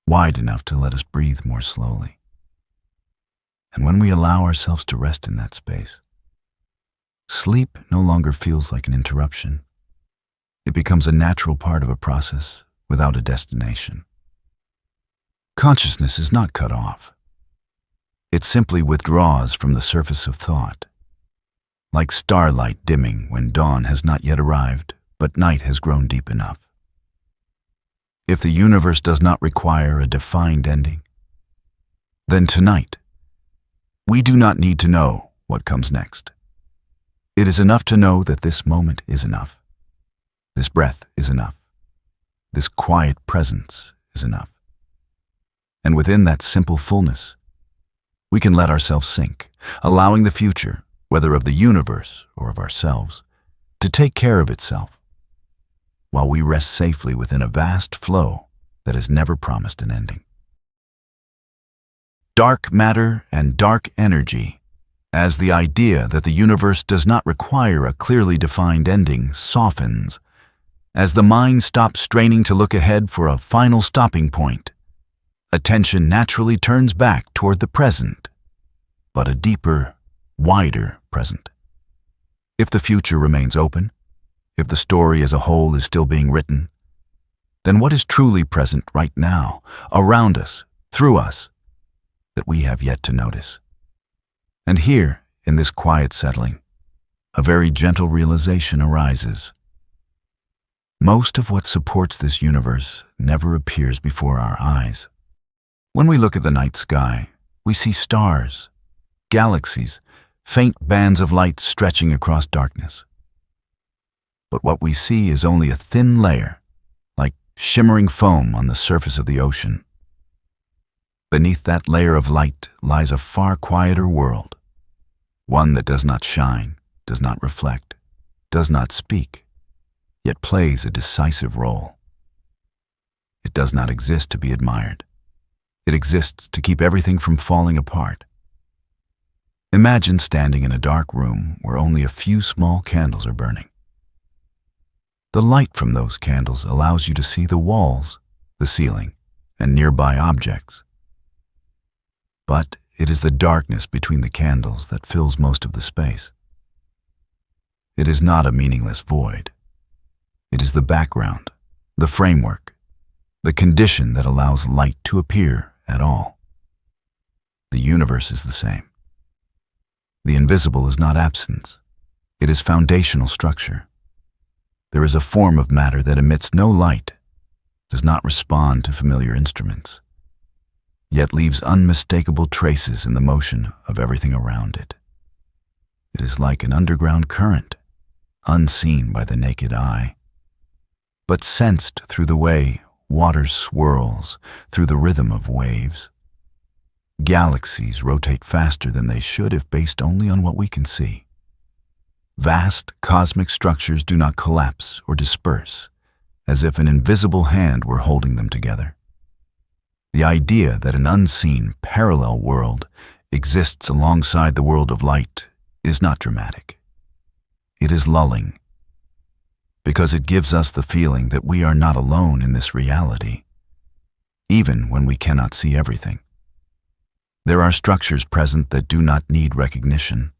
Speaker 1: wide enough to let us breathe more slowly. And when we allow ourselves to rest in that space, sleep no longer feels like an interruption. It becomes a natural part of a process without a destination. Consciousness is not cut off. It simply withdraws from the surface of thought, like starlight dimming when dawn has not yet arrived, but night has grown deep enough. If the universe does not require a defined ending, then tonight, we do not need to know what comes next. It is enough to know that this moment is enough. This breath is enough. This quiet presence is enough. And within that simple fullness, we can let ourselves sink, allowing the future, whether of the universe or of ourselves, to take care of itself, while we rest safely within a vast flow that has never promised an ending. Dark matter and dark energy, as the idea that the universe does not require a clearly defined ending, softens, as the mind stops straining to look ahead for a final stopping point. Attention naturally turns back toward the present, but a deeper, wider present. If the future remains open, if the story as a whole is still being written, then what is truly present right now, around us, through us, that we have yet to notice? And here, in this quiet settling, a very gentle realization arises. Most of what supports this universe never appears before our eyes. When we look at the night sky, we see stars, galaxies, faint bands of light stretching across darkness. But what we see is only a thin layer, like shimmering foam on the surface of the ocean. Beneath that layer of light lies a far quieter world, one that does not shine, does not reflect, does not speak, yet plays a decisive role. It does not exist to be admired. It exists to keep everything from falling apart. Imagine standing in a dark room where only a few small candles are burning. The light from those candles allows you to see the walls, the ceiling, and nearby objects. But it is the darkness between the candles that fills most of the space. It is not a meaningless void. It is the background, the framework, the condition that allows light to appear at all. The universe is the same. The invisible is not absence. It is foundational structure. There is a form of matter that emits no light, does not respond to familiar instruments, yet leaves unmistakable traces in the motion of everything around it. It is like an underground current, unseen by the naked eye, but sensed through the way water swirls, through the rhythm of waves. Galaxies rotate faster than they should if based only on what we can see. Vast cosmic structures do not collapse or disperse. as if an invisible hand were holding them together. The idea that an unseen, parallel world exists alongside the world of light is not dramatic. It is lulling, because it gives us the feeling that we are not alone in this reality, even when we cannot see everything. There are structures present that do not need recognition.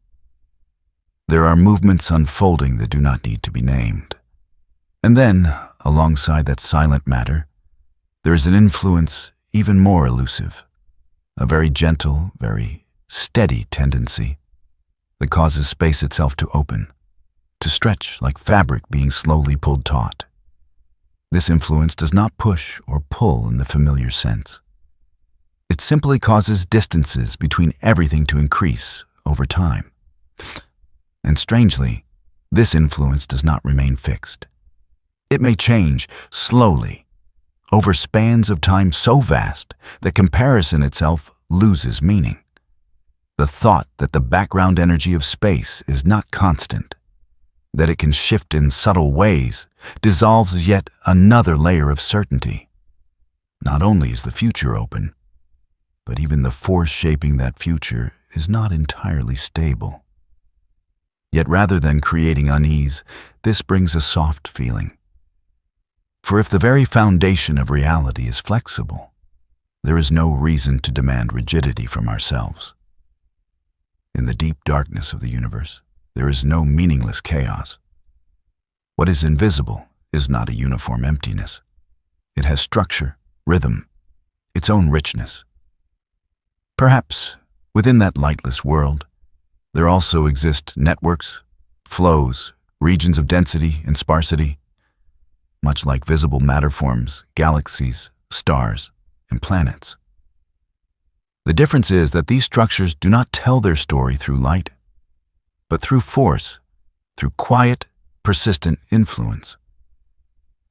Speaker 1: There are movements unfolding that do not need to be named. And then, alongside that silent matter, there is an influence even more elusive, a very gentle, very steady tendency that causes space itself to open, to stretch like fabric being slowly pulled taut. This influence does not push or pull in the familiar sense. It simply causes distances between everything to increase over time. And strangely, this influence does not remain fixed. It may change slowly, over spans of time so vast that comparison itself loses meaning. The thought that the background energy of space is not constant, that it can shift in subtle ways, dissolves yet another layer of certainty. Not only is the future open, but even the force shaping that future is not entirely stable. Yet rather than creating unease, this brings a soft feeling. For if the very foundation of reality is flexible, there is no reason to demand rigidity from ourselves. In the deep darkness of the universe, there is no meaningless chaos. What is invisible is not a uniform emptiness. It has structure, rhythm, its own richness. Perhaps, within that lightless world, there also exist networks, flows, regions of density and sparsity, much like visible matter forms, galaxies, stars, and planets. The difference is that these structures do not tell their story through light, but through force, through quiet, persistent influence.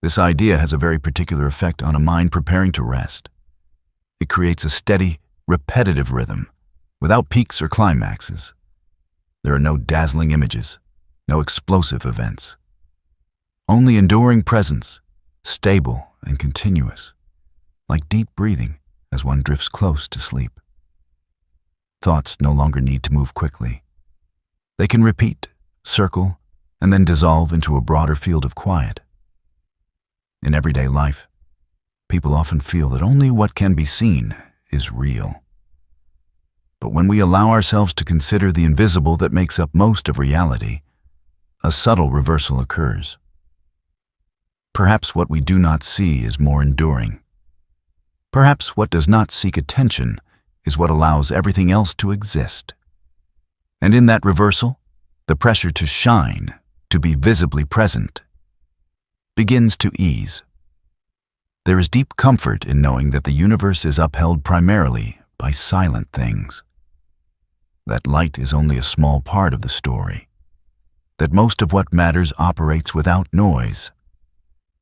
Speaker 1: This idea has a very particular effect on a mind preparing to rest. It creates a steady, repetitive rhythm, without peaks or climaxes. There are no dazzling images, no explosive events. Only enduring presence, stable and continuous, like deep breathing as one drifts close to sleep. Thoughts no longer need to move quickly. They can repeat, circle, and then dissolve into a broader field of quiet. In everyday life, people often feel that only what can be seen is real. But when we allow ourselves to consider the invisible that makes up most of reality, a subtle reversal occurs. Perhaps what we do not see is more enduring. Perhaps what does not seek attention is what allows everything else to exist. And in that reversal, the pressure to shine, to be visibly present, begins to ease. There is deep comfort in knowing that the universe is upheld primarily by silent things. That light is only a small part of the story. That most of what matters operates without noise.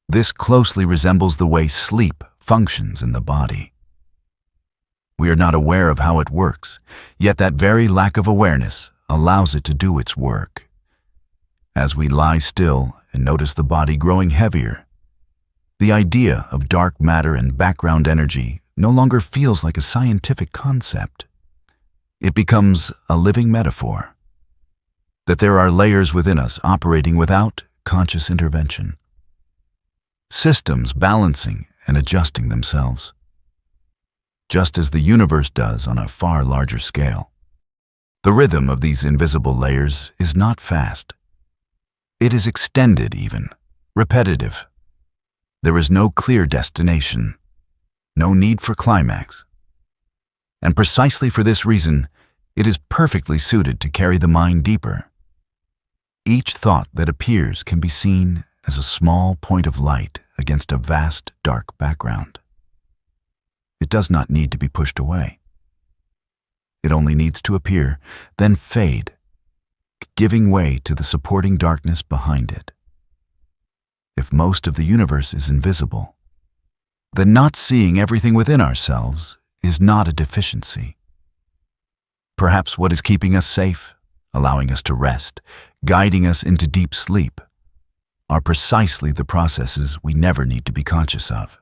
Speaker 1: This closely resembles the way sleep functions in the body. We are not aware of how it works, yet that very lack of awareness allows it to do its work. As we lie still and notice the body growing heavier, the idea of dark matter and background energy no longer feels like a scientific concept. It becomes a living metaphor, that there are layers within us operating without conscious intervention. Systems balancing and adjusting themselves, just as the universe does on a far larger scale. The rhythm of these invisible layers is not fast. It is extended even, repetitive. There is no clear destination, no need for climax. And precisely for this reason, it is perfectly suited to carry the mind deeper. Each thought that appears can be seen as a small point of light against a vast, dark background. It does not need to be pushed away. It only needs to appear, then fade, giving way to the supporting darkness behind it. If most of the universe is invisible, then not seeing everything within ourselves is not a deficiency. Perhaps what is keeping us safe, allowing us to rest, guiding us into deep sleep, are precisely the processes we never need to be conscious of.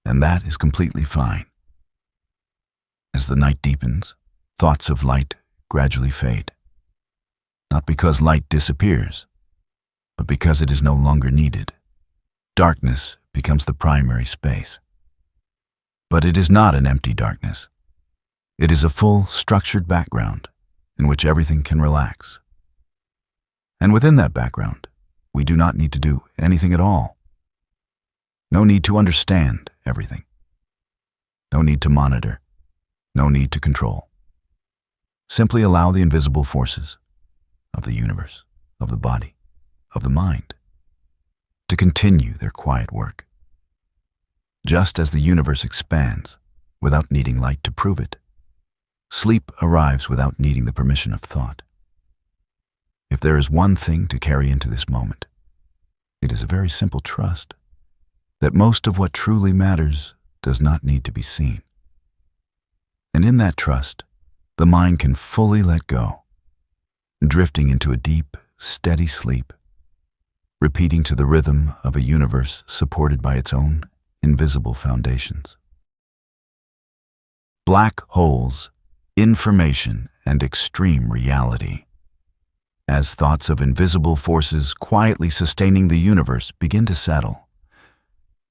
Speaker 1: And that is completely fine. As the night deepens, thoughts of light gradually fade. Not because light disappears, but because it is no longer needed. Darkness becomes the primary space. But it is not an empty darkness. It is a full, structured background in which everything can relax. And within that background, we do not need to do anything at all. No need to understand everything. No need to monitor. No need to control. Simply allow the invisible forces of the universe, of the body, of the mind, to continue their quiet work. Just as the universe expands without needing light to prove it, sleep arrives without needing the permission of thought. If there is one thing to carry into this moment, it is a very simple trust that most of what truly matters does not need to be seen. And in that trust, the mind can fully let go, drifting into a deep, steady sleep, repeating to the rhythm of a universe supported by its own invisible foundations. Black holes, information, and extreme reality. As thoughts of invisible forces quietly sustaining the universe begin to settle,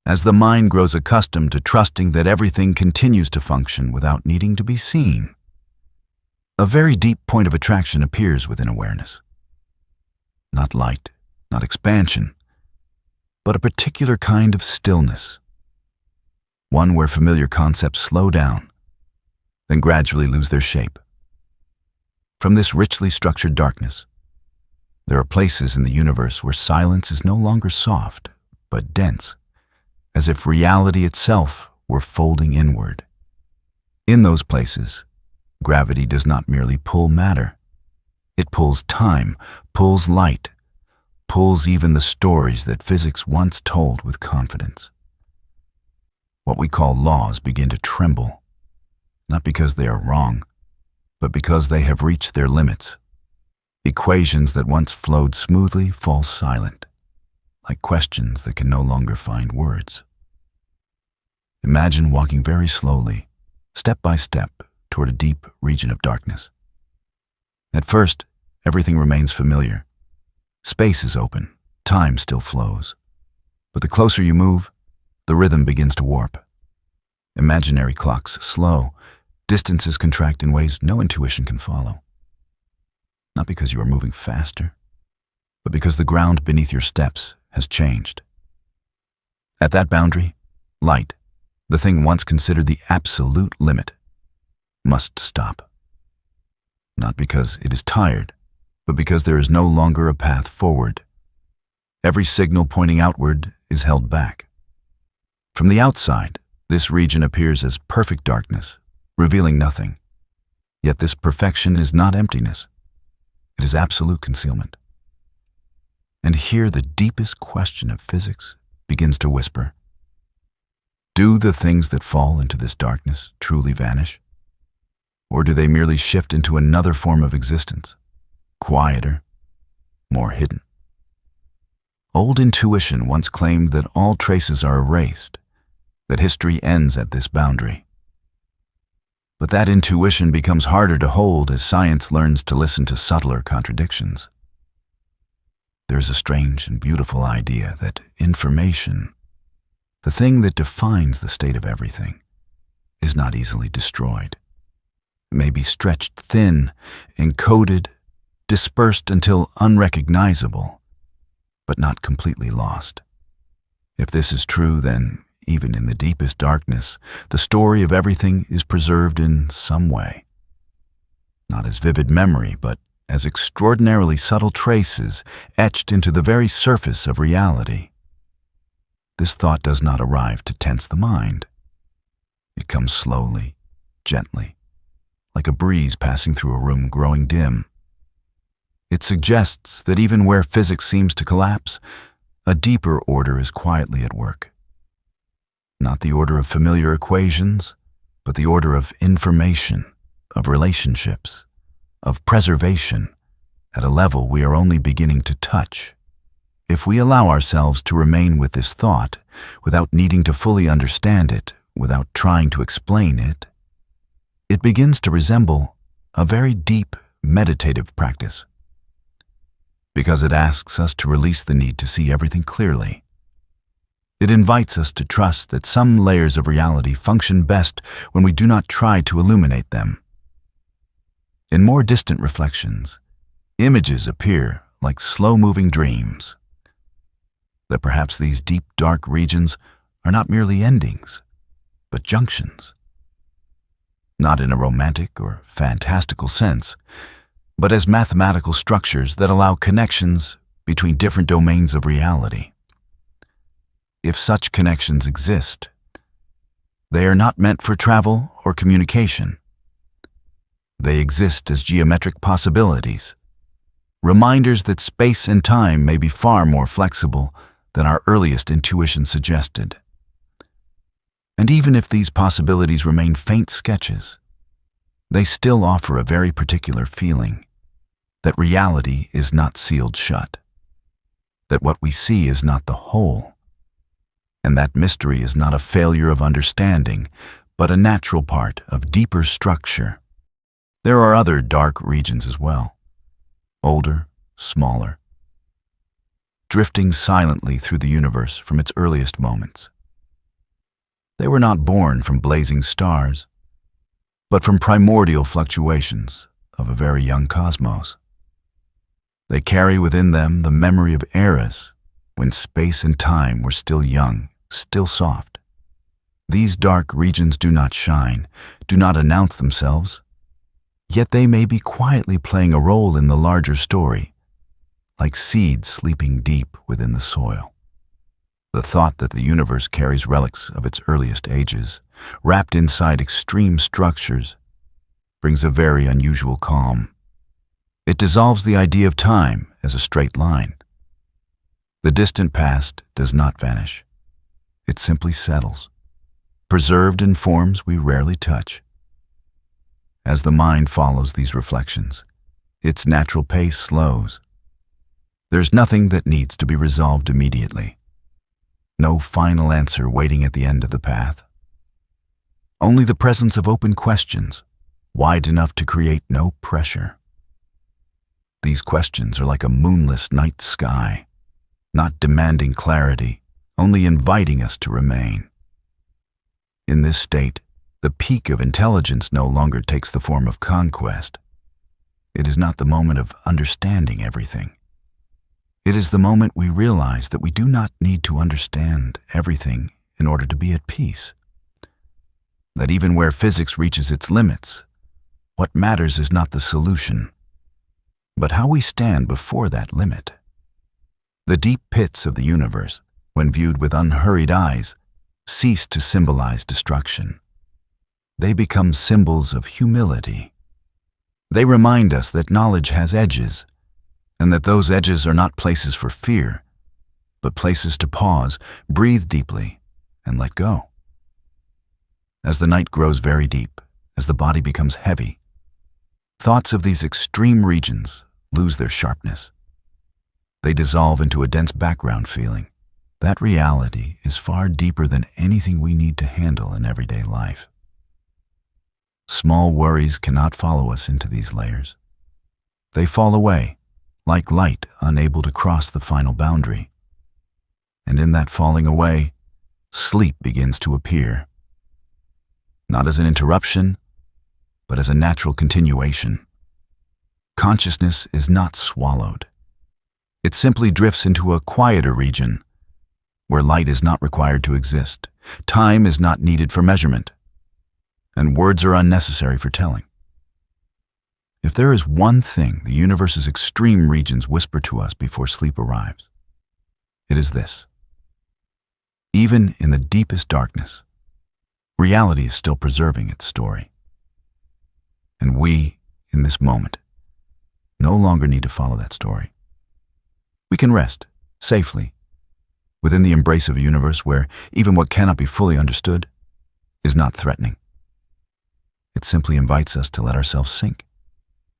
Speaker 1: as the mind grows accustomed to trusting that everything continues to function without needing to be seen, a very deep point of attraction appears within awareness. Not light, not expansion, but a particular kind of stillness. One where familiar concepts slow down, then gradually lose their shape. From this richly structured darkness, there are places in the universe where silence is no longer soft, but dense, as if reality itself were folding inward. In those places, gravity does not merely pull matter. It pulls time, pulls light, pulls even the stories that physics once told with confidence. What we call laws begin to tremble, not because they are wrong, but because they have reached their limits. Equations that once flowed smoothly fall silent, like questions that can no longer find words. Imagine walking very slowly, step by step, toward a deep region of darkness. At first, everything remains familiar. Space is open, time still flows. But the closer you move, the rhythm begins to warp. Imaginary clocks slow, distances contract in ways no intuition can follow. Not because you are moving faster, but because the ground beneath your steps has changed. At that boundary, light, the thing once considered the absolute limit, must stop. Not because it is tired, but because there is no longer a path forward. Every signal pointing outward is held back. From the outside, this region appears as perfect darkness, revealing nothing. Yet this perfection is not emptiness. It is absolute concealment. And here the deepest question of physics begins to whisper. Do the things that fall into this darkness truly vanish? Or do they merely shift into another form of existence, quieter, more hidden? Old intuition once claimed that all traces are erased, that history ends at this boundary. But that intuition becomes harder to hold as science learns to listen to subtler contradictions. There is a strange and beautiful idea that information, the thing that defines the state of everything, is not easily destroyed. It may be stretched thin, encoded, dispersed until unrecognizable, but not completely lost. If this is true, then even in the deepest darkness, the story of everything is preserved in some way. Not as vivid memory, but as extraordinarily subtle traces etched into the very surface of reality. This thought does not arrive to tense the mind. It comes slowly, gently, like a breeze passing through a room growing dim. It suggests that even where physics seems to collapse, a deeper order is quietly at work. Not the order of familiar equations, but the order of information, of relationships, of preservation, at a level we are only beginning to touch. if we allow ourselves to remain with this thought, without needing to fully understand it, without trying to explain it, it begins to resemble a very deep meditative practice. Because it asks us to release the need to see everything clearly. It invites us to trust that some layers of reality function best when we do not try to illuminate them. In more distant reflections, images appear like slow-moving dreams. That perhaps these deep, dark regions are not merely endings, but junctions. Not in a romantic or fantastical sense, but as mathematical structures that allow connections between different domains of reality. If such connections exist, they are not meant for travel or communication. They exist as geometric possibilities, reminders that space and time may be far more flexible than our earliest intuition suggested. And even if these possibilities remain faint sketches, they still offer a very particular feeling that reality is not sealed shut, that what we see is not the whole, and that mystery is not a failure of understanding, but a natural part of deeper structure. There are other dark regions as well, older, smaller, drifting silently through the universe from its earliest moments. They were not born from blazing stars, but from primordial fluctuations of a very young cosmos. They carry within them the memory of eras when space and time were still young, still soft. These dark regions do not shine, do not announce themselves, yet they may be quietly playing a role in the larger story, like seeds sleeping deep within the soil. The thought that the universe carries relics of its earliest ages, wrapped inside extreme structures, brings a very unusual calm. It dissolves the idea of time as a straight line. The distant past does not vanish. It simply settles, preserved in forms we rarely touch. As the mind follows these reflections, its natural pace slows. There's nothing that needs to be resolved immediately. No final answer waiting at the end of the path. Only the presence of open questions, wide enough to create no pressure. These questions are like a moonless night sky, not demanding clarity, only inviting us to remain. In this state, the peak of intelligence no longer takes the form of conquest. It is not the moment of understanding everything. It is the moment we realize that we do not need to understand everything in order to be at peace. That even where physics reaches its limits, what matters is not the solution, but how we stand before that limit. The deep pits of the universe, when viewed with unhurried eyes, cease to symbolize destruction. They become symbols of humility. They remind us that knowledge has edges, and that those edges are not places for fear, but places to pause, breathe deeply, and let go. As the night grows very deep, as the body becomes heavy, thoughts of these extreme regions lose their sharpness. They dissolve into a dense background feeling. That reality is far deeper than anything we need to handle in everyday life. Small worries cannot follow us into these layers. They fall away, like light unable to cross the final boundary. And in that falling away, sleep begins to appear. Not as an interruption, but as a natural continuation. Consciousness is not swallowed. It simply drifts into a quieter region, where light is not required to exist, time is not needed for measurement, and words are unnecessary for telling. If there is one thing the universe's extreme regions whisper to us before sleep arrives, it is this. Even in the deepest darkness, reality is still preserving its story. And we, in this moment, no longer need to follow that story. We can rest, safely, within the embrace of a universe where even what cannot be fully understood is not threatening. It simply invites us to let ourselves sink,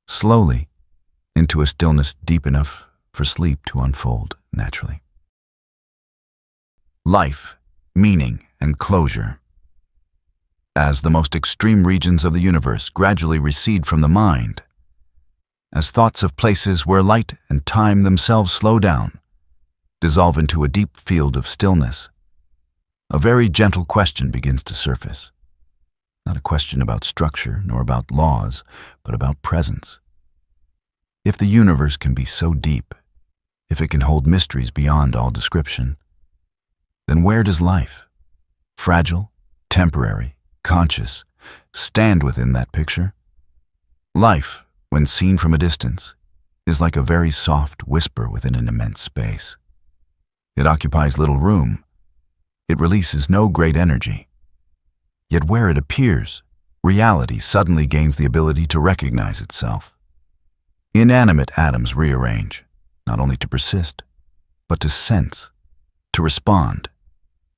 Speaker 1: slowly, into a stillness deep enough for sleep to unfold naturally. Life, meaning, and closure. As the most extreme regions of the universe gradually recede from the mind, as thoughts of places where light and time themselves slow down, dissolve into a deep field of stillness, a very gentle question begins to surface. Not a question about structure nor about laws, but about presence. If the universe can be so deep, if it can hold mysteries beyond all description, then where does life, fragile, temporary, conscious, stand within that picture? Life, when seen from a distance, is like a very soft whisper within an immense space. It occupies little room. It releases no great energy. Yet where it appears, reality suddenly gains the ability to recognize itself. Inanimate atoms rearrange, not only to persist, but to sense, to respond,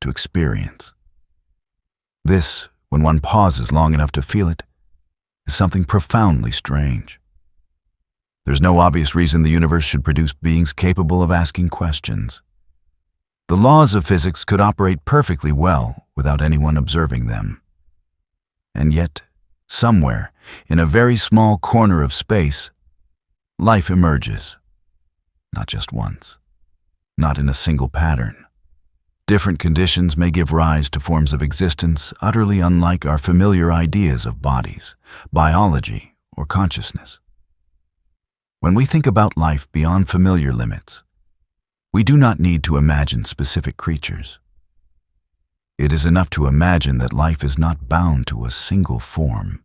Speaker 1: to experience. This, when one pauses long enough to feel it, is something profoundly strange. There's no obvious reason the universe should produce beings capable of asking questions. The laws of physics could operate perfectly well without anyone observing them. And yet, somewhere, in a very small corner of space, life emerges. Not just once, not in a single pattern. Different conditions may give rise to forms of existence utterly unlike our familiar ideas of bodies, biology, or consciousness. When we think about life beyond familiar limits, we do not need to imagine specific creatures. It is enough to imagine that life is not bound to a single form.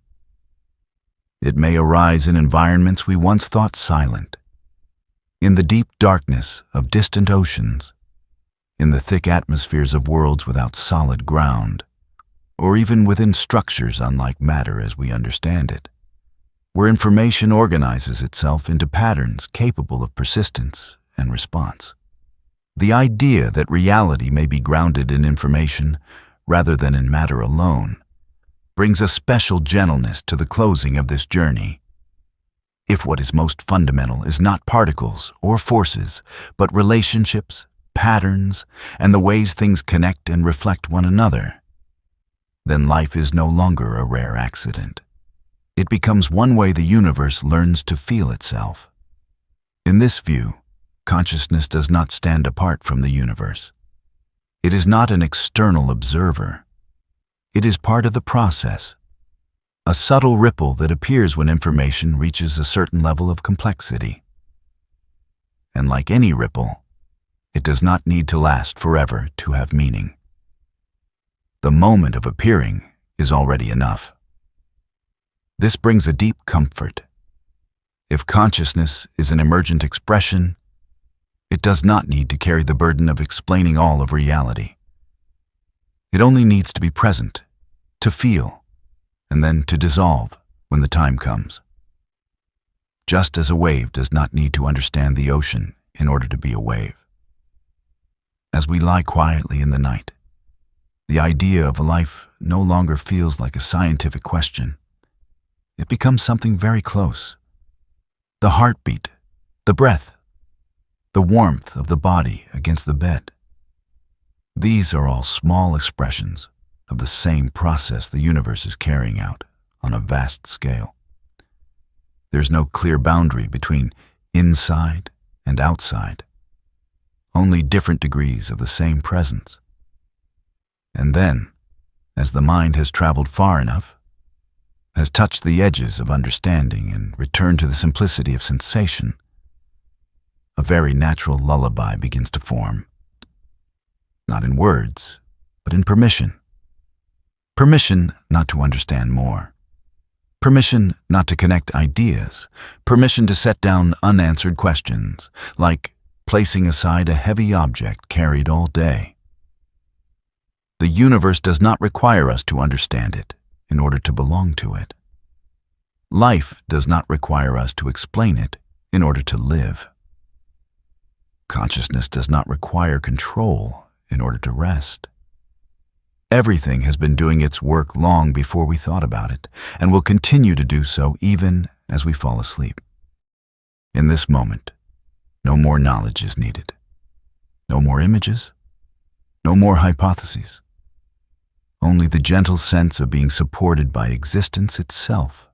Speaker 1: It may arise in environments we once thought silent, in the deep darkness of distant oceans, in the thick atmospheres of worlds without solid ground, or even within structures unlike matter as we understand it, where information organizes itself into patterns capable of persistence and response. The idea that reality may be grounded in information rather than in matter alone brings a special gentleness to the closing of this journey. If what is most fundamental is not particles or forces, but relationships, patterns, and the ways things connect and reflect one another, then life is no longer a rare accident. It becomes one way the universe learns to feel itself. In this view, consciousness does not stand apart from the universe. It is not an external observer. It is part of the process, a subtle ripple that appears when information reaches a certain level of complexity. And like any ripple, it does not need to last forever to have meaning. The moment of appearing is already enough. This brings a deep comfort. If consciousness is an emergent expression, it does not need to carry the burden of explaining all of reality. It only needs to be present, to feel, and then to dissolve when the time comes. Just as a wave does not need to understand the ocean in order to be a wave. As we lie quietly in the night, the idea of a life no longer feels like a scientific question. It becomes something very close. The heartbeat, the breath, the warmth of the body against the bed. These are all small expressions of the same process the universe is carrying out on a vast scale. There's no clear boundary between inside and outside, only different degrees of the same presence. And then, as the mind has traveled far enough, has touched the edges of understanding and returned to the simplicity of sensation, a very natural lullaby begins to form. Not in words, but in permission. Permission not to understand more. Permission not to connect ideas. Permission to set down unanswered questions, like placing aside a heavy object carried all day. The universe does not require us to understand it in order to belong to it. Life does not require us to explain it in order to live. Consciousness does not require control in order to rest. Everything has been doing its work long before we thought about it, and will continue to do so even as we fall asleep. In this moment, no more knowledge is needed. No more images, no more hypotheses. Only the gentle sense of being supported by existence itself.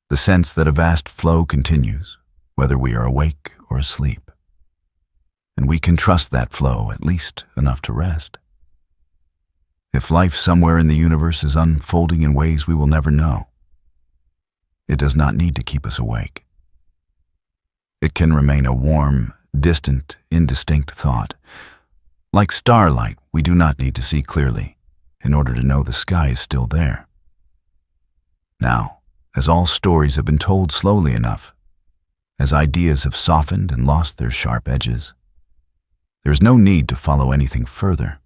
Speaker 1: The sense that a vast flow continues, whether we are awake or asleep. And we can trust that flow at least enough to rest. If life somewhere in the universe is unfolding in ways we will never know, it does not need to keep us awake. It can remain a warm, distant, indistinct thought. Like starlight, we do not need to see clearly in order to know the sky is still there. Now, as all stories have been told slowly enough, as ideas have softened and lost their sharp edges, there is no need to follow anything further.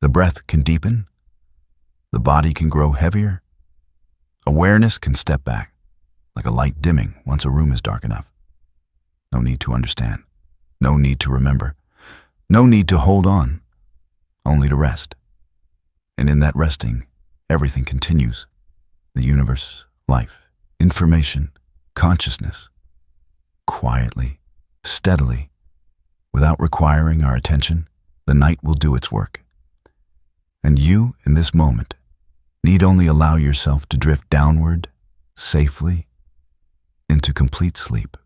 Speaker 1: The breath can deepen, the body can grow heavier, awareness can step back, like a light dimming once a room is dark enough. No need to understand, no need to remember, no need to hold on, only to rest. And in that resting, everything continues. The universe, life, information, consciousness. Quietly, steadily, without requiring our attention, the night will do its work. And you, in this moment, need only allow yourself to drift downward, safely, into complete sleep.